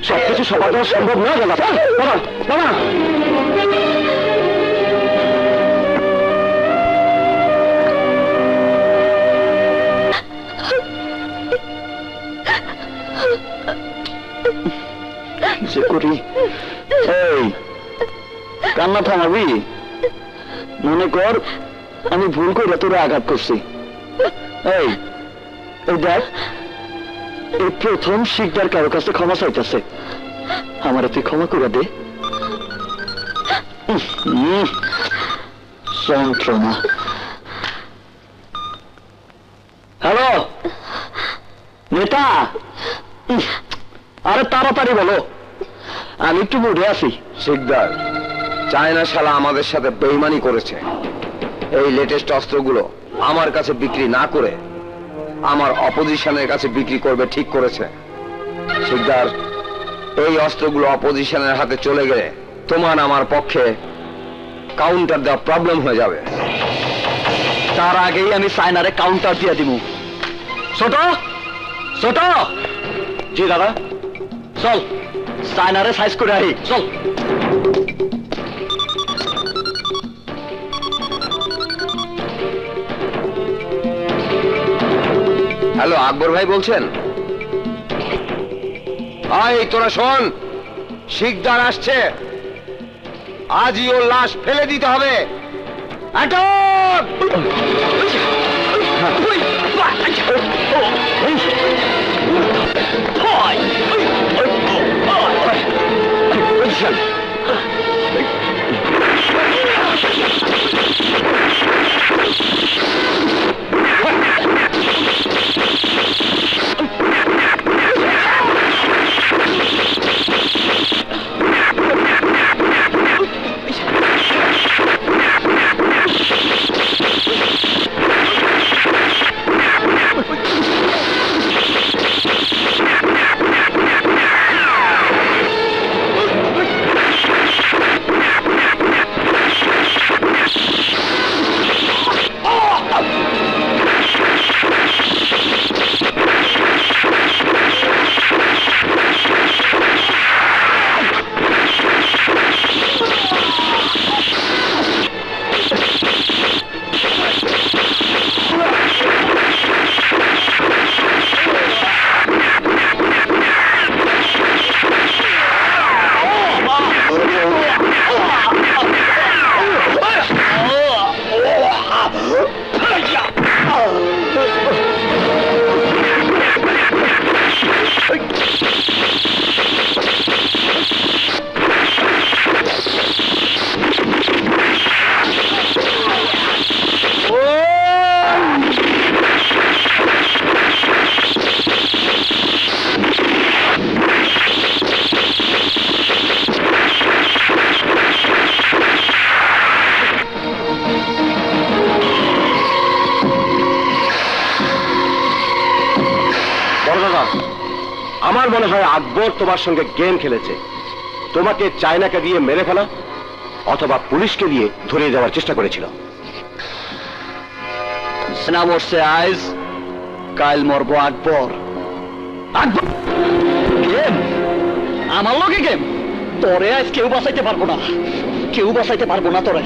সবকিছু সবার দেওয়া সম্ভব না। দাদা দাদা দাদা, সে করি। এই কান্না থামাবি? মনে কর আমি ভুল করে তোরে আঘাত করছি। এই দেখ, এই প্রথম শিকদার কারো কাছে ক্ষমা চাইতেছে, আমার তুই ক্ষমা করে দে। যন্ত্রণা। হ্যালো নেতা, আরে তাড়াতাড়ি বলো, আমি একটু মুডে আছি। শিকদার, চায়না শালা আমাদের সাথে বেইমানি করেছে। এই লেটেস্ট অস্ত্রগুলো আমার কাছে বিক্রি না করে আমার অপোজিশনের কাছে বিক্রি করবে ঠিক করেছে। শিকদার, এই অস্ত্রগুলো অপোজিশনের হাতে চলে গেলে তোমার আমার পক্ষে কাউন্টার দেওয়া প্রবলেম হয়ে যাবে। তার আগেই আমি চায়নারে কাউন্টার দিয়ে দিব। ছোট ছোট। জি দাদা, চল চায়নারে সাইজ করে আহি, চল। হ্যালো, আকবর ভাই বলছেন? ভাই তোরা শোন, শিকদার আসছে, আজই ওর লাশ ফেলে দিতে হবে। আমার মনে হয় আকবর তোমার সঙ্গে গেম খেলেছে, তোমাকে চায়নাকে দিয়ে মেরে ফেলা অথবা পুলিশকে দিয়ে ধরিয়ে দেওয়ার চেষ্টা করেছিল। সেনা মরছে আইজ, কাল মরবো আকবর। আকবর গেম? আমার লগে গেম? তোরে আজ কেউ বাঁচাইতে পারবো না, কেউ বাঁচাইতে পারবো না তোরে।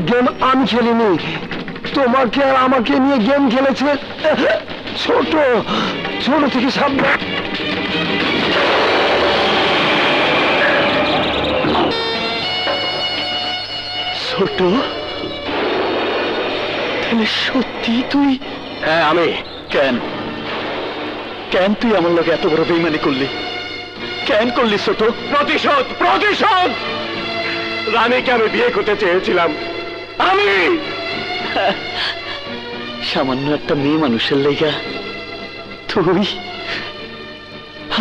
গেম আমি খেলিনি, তোমাকে আর আমাকে নিয়ে গেম খেলেছে ছোট। ছোট থেকে সাবধান। ছোট, তাহলে সত্যি তুই? হ্যাঁ আমি। কেন কেন তুই আমার লোক এত বড় বেইমানি করলি? কেন করলি ছোট? প্রতিশোধ, প্রতিশোধ। রানীকে আমি বিয়ে করতে চেয়েছিলাম, আমি। সামান্য একটা মেয়ে মানুষের লেগা তুই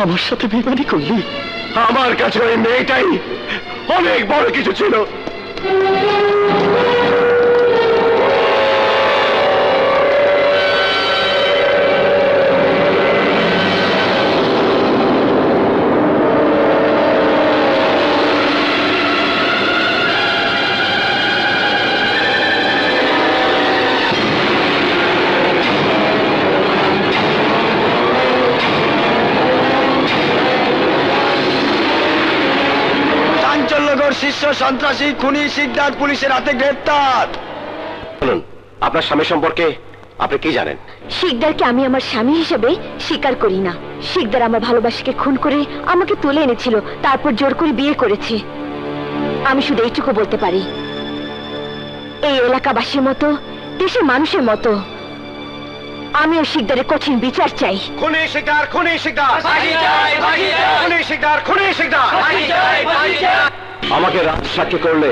আমার সাথে বেইমানি করলি? আমার কাছে ওই মেয়েটাই অনেক বড় কিছু ছিল। শীর্ষ সন্ত্রাসী খুনি শিকদার পুলিশের হাতে গ্রেফতার। বলুন, আপনার স্বামী সম্পর্কে আপনি কি জানেন? শিকদারকে আমি আমার স্বামী হিসেবে স্বীকার করি না। শিকদার আমার ভালোবাসাকে খুন করে আমাকে তুলে এনেছিল, তারপর জোর করে বিয়ে করেছে। আমি শুধু এইটুকু বলতে পারি, এই এলাকাবাসীর মতো, দেশের মানুষের মতো আমিও শিকদারের কঠিন বিচার চাই। খুনি শিকদার, খুনি শিকদার, খুনি শিকদার, খুনি শিকদার। আমাকে রাজ সাক্ষী করলে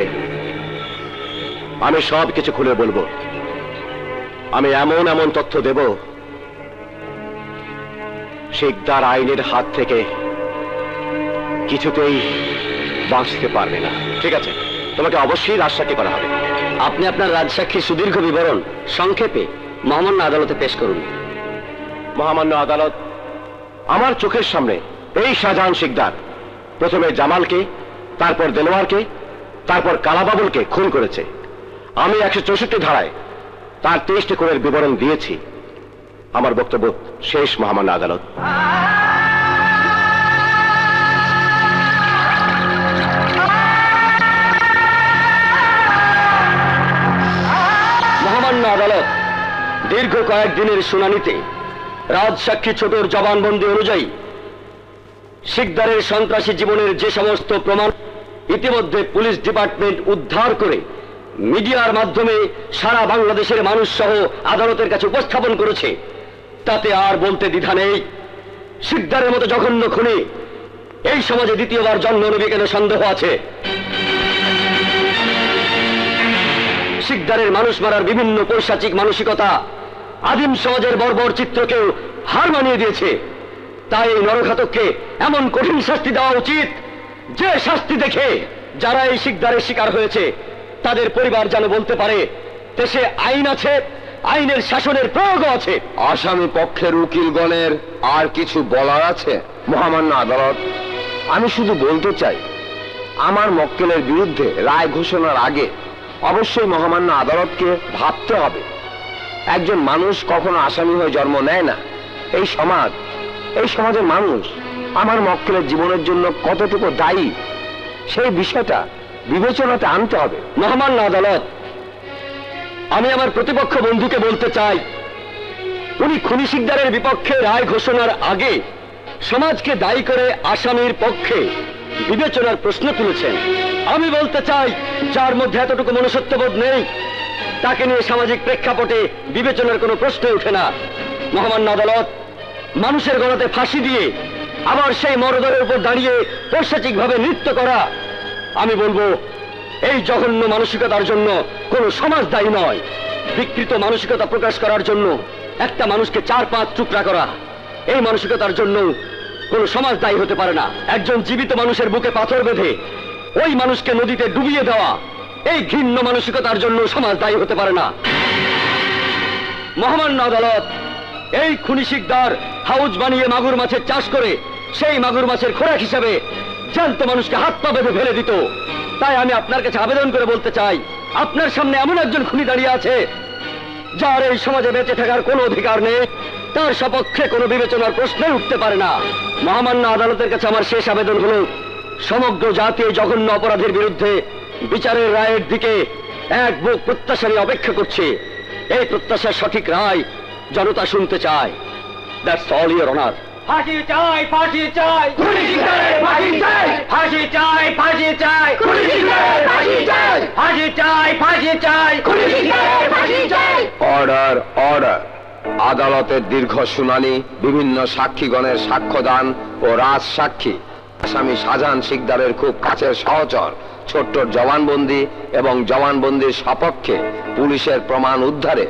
আমি সব কিছু খুলে বলবো। আমি এমন এমন তথ্য দেব, শিকদার আইনের হাত থেকে কিছুতেই বাঁচতে পারবে না। ঠিক আছে, তোমাকে অবশ্যই রাজ সাক্ষী করা হবে। আপনি আপনার রাজসাক্ষীর সুদীর্ঘ বিবরণ সংক্ষেপে মহামান্য আদালতে পেশ করুন। মহামান্য আদালত, আমার চোখের সামনে এই শাহজাহান শিকদার প্রথমে জামালকে, তারপর দেলোয়ারকে, তারপর কালাবাবুলকে খুন করেছে। আমি 164 ধারায় তার 23টি খুনের বিবরণ দিয়েছি। আমার বক্তব্য শেষ মহামান্য আদালত। মহামান্য আদালত, দীর্ঘ কয়েকদিনের শুনানিতে রাজসাক্ষী ছোটর জবানবন্দি অনুযায়ী শিকদারের সন্ত্রাসী জীবনের যে সমস্ত প্রমাণ ইতিমধ্যে পুলিশ ডিপার্টমেন্ট উদ্ধার করে মিডিয়ার মাধ্যমে সারা বাংলাদেশের মানুষ সহ আদালতের কাছে উপস্থাপন করেছে, তাতে আর বলতে দ্বিধা নেই, শিকদারের মতো জঘন্য খুনি এই সমাজে দ্বিতীয়বার জন্ম নেবে কেন সন্দেহ আছে। শিকদারের মানুষ মারার বিভিন্ন পৈশাচিক মানসিকতা আদিম সমাজের বর্বর চিত্রকেও হার মানিয়ে দিয়েছে। তাই এই নরঘাতককে এমন কঠিন শাস্তি দেওয়া উচিত, যে শাস্তি দেখে যারা এই শিকদারের শিকার হয়েছে তাদের পরিবার যেন বলতে পারে দেশে আইন আছে, আইনের শাসনের প্রয়োগও আছে। আসামি পক্ষের উকিলগণের আর কিছু বলার আছে? মহামান্য আদালত, আমি শুধু বলতে চাই, আমার মক্কেলের বিরুদ্ধে রায় ঘোষণার আগে অবশ্যই মহামান্য আদালতকে ভাবতে হবে। একজন মানুষ কখনো আসামি হয়ে জন্ম নেয় না। এই সমাজের মানুষ আমার মক্কেলের জীবনের জন্য কতটুকু দায়ী, সেই বিষয়টা বিবেচনাতে আনতে হবে। মহামান্য আদালত, আমি আমার প্রতিপক্ষ বন্ধুকে বলতে চাই, উনি খুনি শিকদারের বিপক্ষে রায় ঘোষণার আগে সমাজকে দায়ী করে আসামির পক্ষে বিবেচনার প্রশ্ন তুলেছেন। আমি বলতে চাই, যার মধ্যে এতটুকু মনুষ্যত্ববোধ নেই তাকে নিয়ে সামাজিক প্রেক্ষাপটে বিবেচনার কোনো প্রশ্নই ওঠে না। মহামান্য আদালত, মানুষের গলাতে ফাঁসি দিয়ে আবার সেই মরদেহের উপর দাঁড়িয়ে পৈশাচিকভাবে নৃত্য করা, আমি বলবো এই জঘন্য মানসিকতার জন্য কোনো সমাজ দায়ী নয়। বিকৃত মানসিকতা প্রকাশ করার জন্য একটা মানুষকে 4-5 টুকরা করা, এই মানসিকতার জন্য কোনো সমাজ দায়ী হতে পারে না। একজন জীবিত মানুষের বুকে পাথর বেঁধে ওই মানুষকে নদীতে ডুবিয়ে দেওয়া, এই ঘৃণ্য মানসিকতার জন্য সমাজ দায়ী হতে পারে না। মহামান্য আদালত, এই খুনি শিকদার হাউজ বানিয়ে মাগুর মাছের চাষ করে সেই মাগুর মাছের খোরাক হিসাবে জ্যান্ত মানুষকে হাত পা বেঁধে ফেলে দিত। তাই আমি আপনার কাছে আবেদন করে বলতে চাই, আপনার সামনে এমন একজন খুনি দাঁড়িয়ে আছে যার এই সমাজে বেঁচে থাকার কোনো অধিকার নেই, তার সপক্ষে কোনো বিবেচনার প্রশ্নই উঠতে পারে না। মহামান্য আদালতের কাছে আমার শেষ আবেদন হল, সমগ্র জাতি এই জঘন্য অপরাধের বিরুদ্ধে বিচারের রায়ের দিকে এক বুক প্রত্যাশা নিয়ে অপেক্ষা করছে। এই প্রত্যাশার সঠিক রায় জনতা শুনতে চায়। That's all your honour. ফাঁসি চাই, ফাঁসি চাই, ফাঁসি চাই, ফাঁসি চাই, ফাঁসি চাই, ফাঁসি চাই, ফাঁসি চাই, ফাঁসি চাই, ফাঁসি চাই। Order, order. আদালতের দীর্ঘ শুনানি, বিভিন্ন সাক্ষীগণের সাক্ষ্যদান ও রাজসাক্ষী, আসামি শাহজাহান শিকদারের খুব কাছের সহচর ছোট্টর জবানবন্দি এবং জবানবন্দির সপক্ষে পুলিশের প্রমাণ উদ্ধারে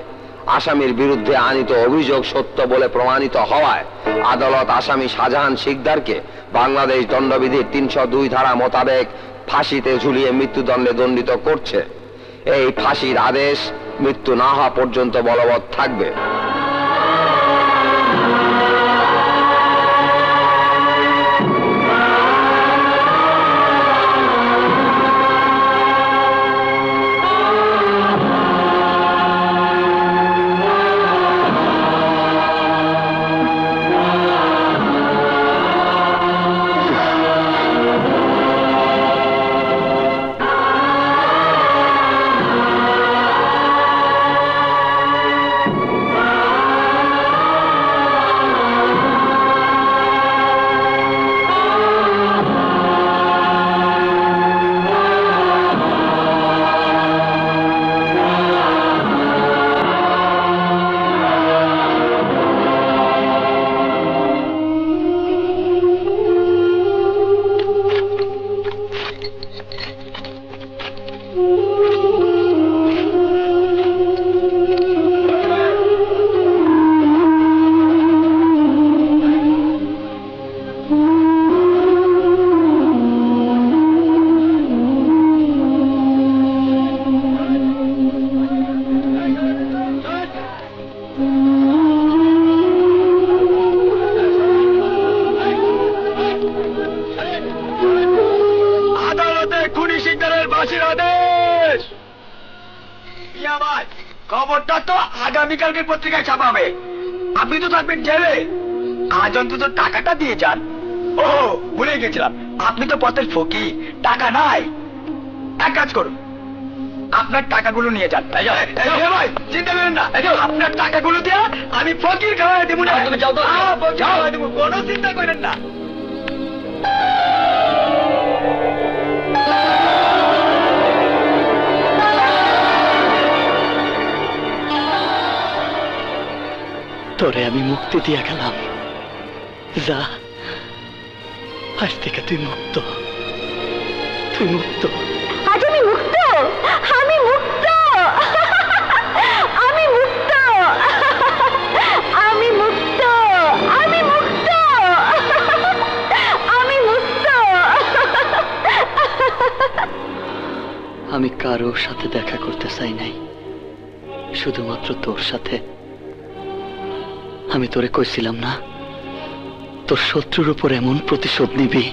আসামির বিরুদ্ধে আনিত অভিযোগ সত্য বলে প্রমাণিত হওয়ায় আদালত আসামি শাহজাহান শিকদারকে বাংলাদেশ দণ্ডবিধির 302 ধারা মোতাবেক ফাঁসিতে ঝুলিয়ে মৃত্যুদণ্ডে দণ্ডিত করছে। এই ফাঁসির আদেশ মৃত্যু না হওয়া পর্যন্ত বলবৎ থাকবে। খবরটা তো আগামীকালকে পত্রিকায় ছাপাবে। আপনি তো থাকবেন জেলে। আজ অন্তত টাকাটা দিয়ে যান। ও ভুলে গেছিলাম, আপনি তো পথের ফকির, টাকা নাই। এক কাজ করুন, আপনার টাকাগুলো নিয়ে যান। ভাই চিন্তা করেন না, আপনার টাকাগুলো দিয়ে আমি ফকির খাওয়াই দেবো না। কোনো চিন্তা করেন না। তোরে আমি মুক্তি দিয়া গেলাম, যা আজ থেকে তুই মুক্ত, তুই মুক্ত। আজ আমি মুক্ত, আমি মুক্ত, আমি মুক্ত, আমি মুক্ত, আমি মুক্ত, আমি মুক্ত। আমি কারো সাথে দেখা করতে চাই নাই, শুধুমাত্র তোর সাথে। আমি তোরে কইছিলাম না, তোর শত্রুর উপর এমন প্রতিশোধ নিবি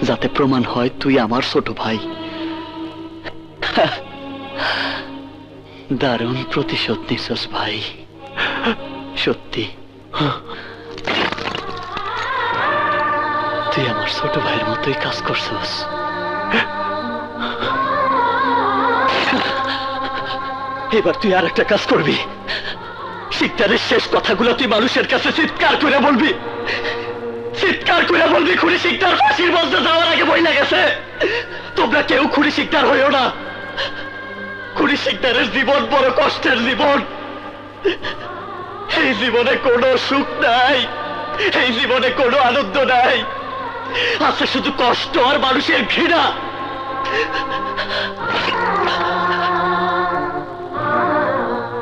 যাতে প্রমাণ হয় তুই আমার ছোট ভাই। দারুণ প্রতিশোধ নিছস ভাই, সত্যি। তুই আমার ছোট ভাইয়ের মতোই কাজ করছস। এবার তুই আর একটা কাজ করবি, শিকদারের শেষ কথাগুলো তুই মানুষের কাছে চিৎকার করে বলবি, চিৎকার করে বলবি খুনি শিকদার ফাঁসির মধ্যে যাওয়ার আগে বইলা গেছে, তোমরা কেউ খুনি শিকদার হইও না। খুনি শিকদারের জীবন বড় কষ্টের জীবন। এই জীবনে কোনো সুখ নাই, এই জীবনে কোনো আনন্দ নাই, আছে শুধু কষ্ট আর মানুষের ঘৃণা।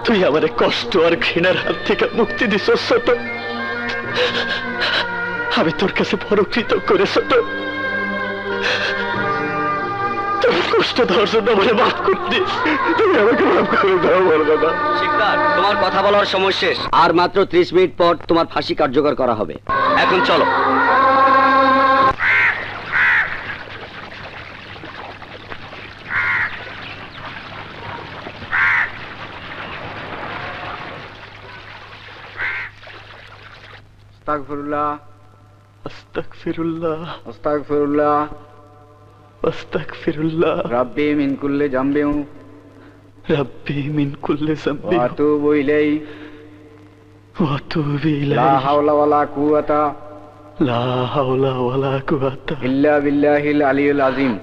তুই আমার কষ্ট আর ঘৃণার হাত থেকে মুক্তি দিস ছোট। আমি তোর কাছে বড় কৃতজ্ঞ রে ছোট। তোর কষ্ট দেওয়ার জন্য আমাকে মাফ করে দিস, তুমি আমাকে মাফ করে দাও বড় দাদা। শিকদার, তোমার কথা বলার সময় শেষ। আর মাত্র 30 মিনিট পর তোমার ফাঁসি কার্যকর করা হবে। এখন চলো। আস্তাগফিরুল্লাহ, আস্তাগফিরুল্লাহ, আস্তাগফিরুল্লাহ। আস্তাগফিরুল্লাহ রাব্বি মিন কুল্লি জামবিন রাব্বি মিন কুল্লি যামবি ওয়া আতুবু ইলাইহি ওয়া আতুবু লা ইলাইহি হাওলা ওয়ালা কুওয়াতা লা হাওলা ওয়ালা কুওয়াতা ইল্লা বিল্লাহিল আলিয়্যিল আযীম।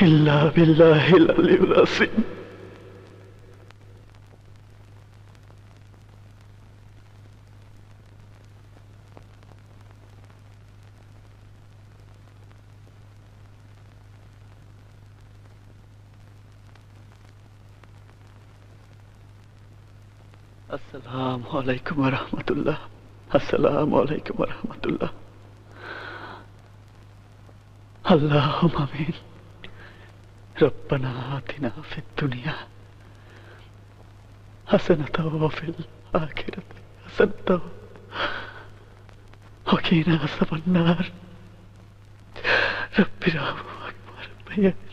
ইল্লা বিল্লাহিল আলিয়্যিল আযীম। আসসালামু আলাইকুম ওয়া রাহমাতুল্লাহ। আসসালামু আলাইকুম ওয়া রাহমাতুল্লাহ। আল্লাহুম্মা আমিন। রব্বানা আতিনা ফিদ দুনিয়া হাসানাতাও ওয়া ফিল আখিরাতি হাসানাতাও ওয়া কিনা আযাবান নার। রব্বিরহামহুমা কামা রাব্বায়ানি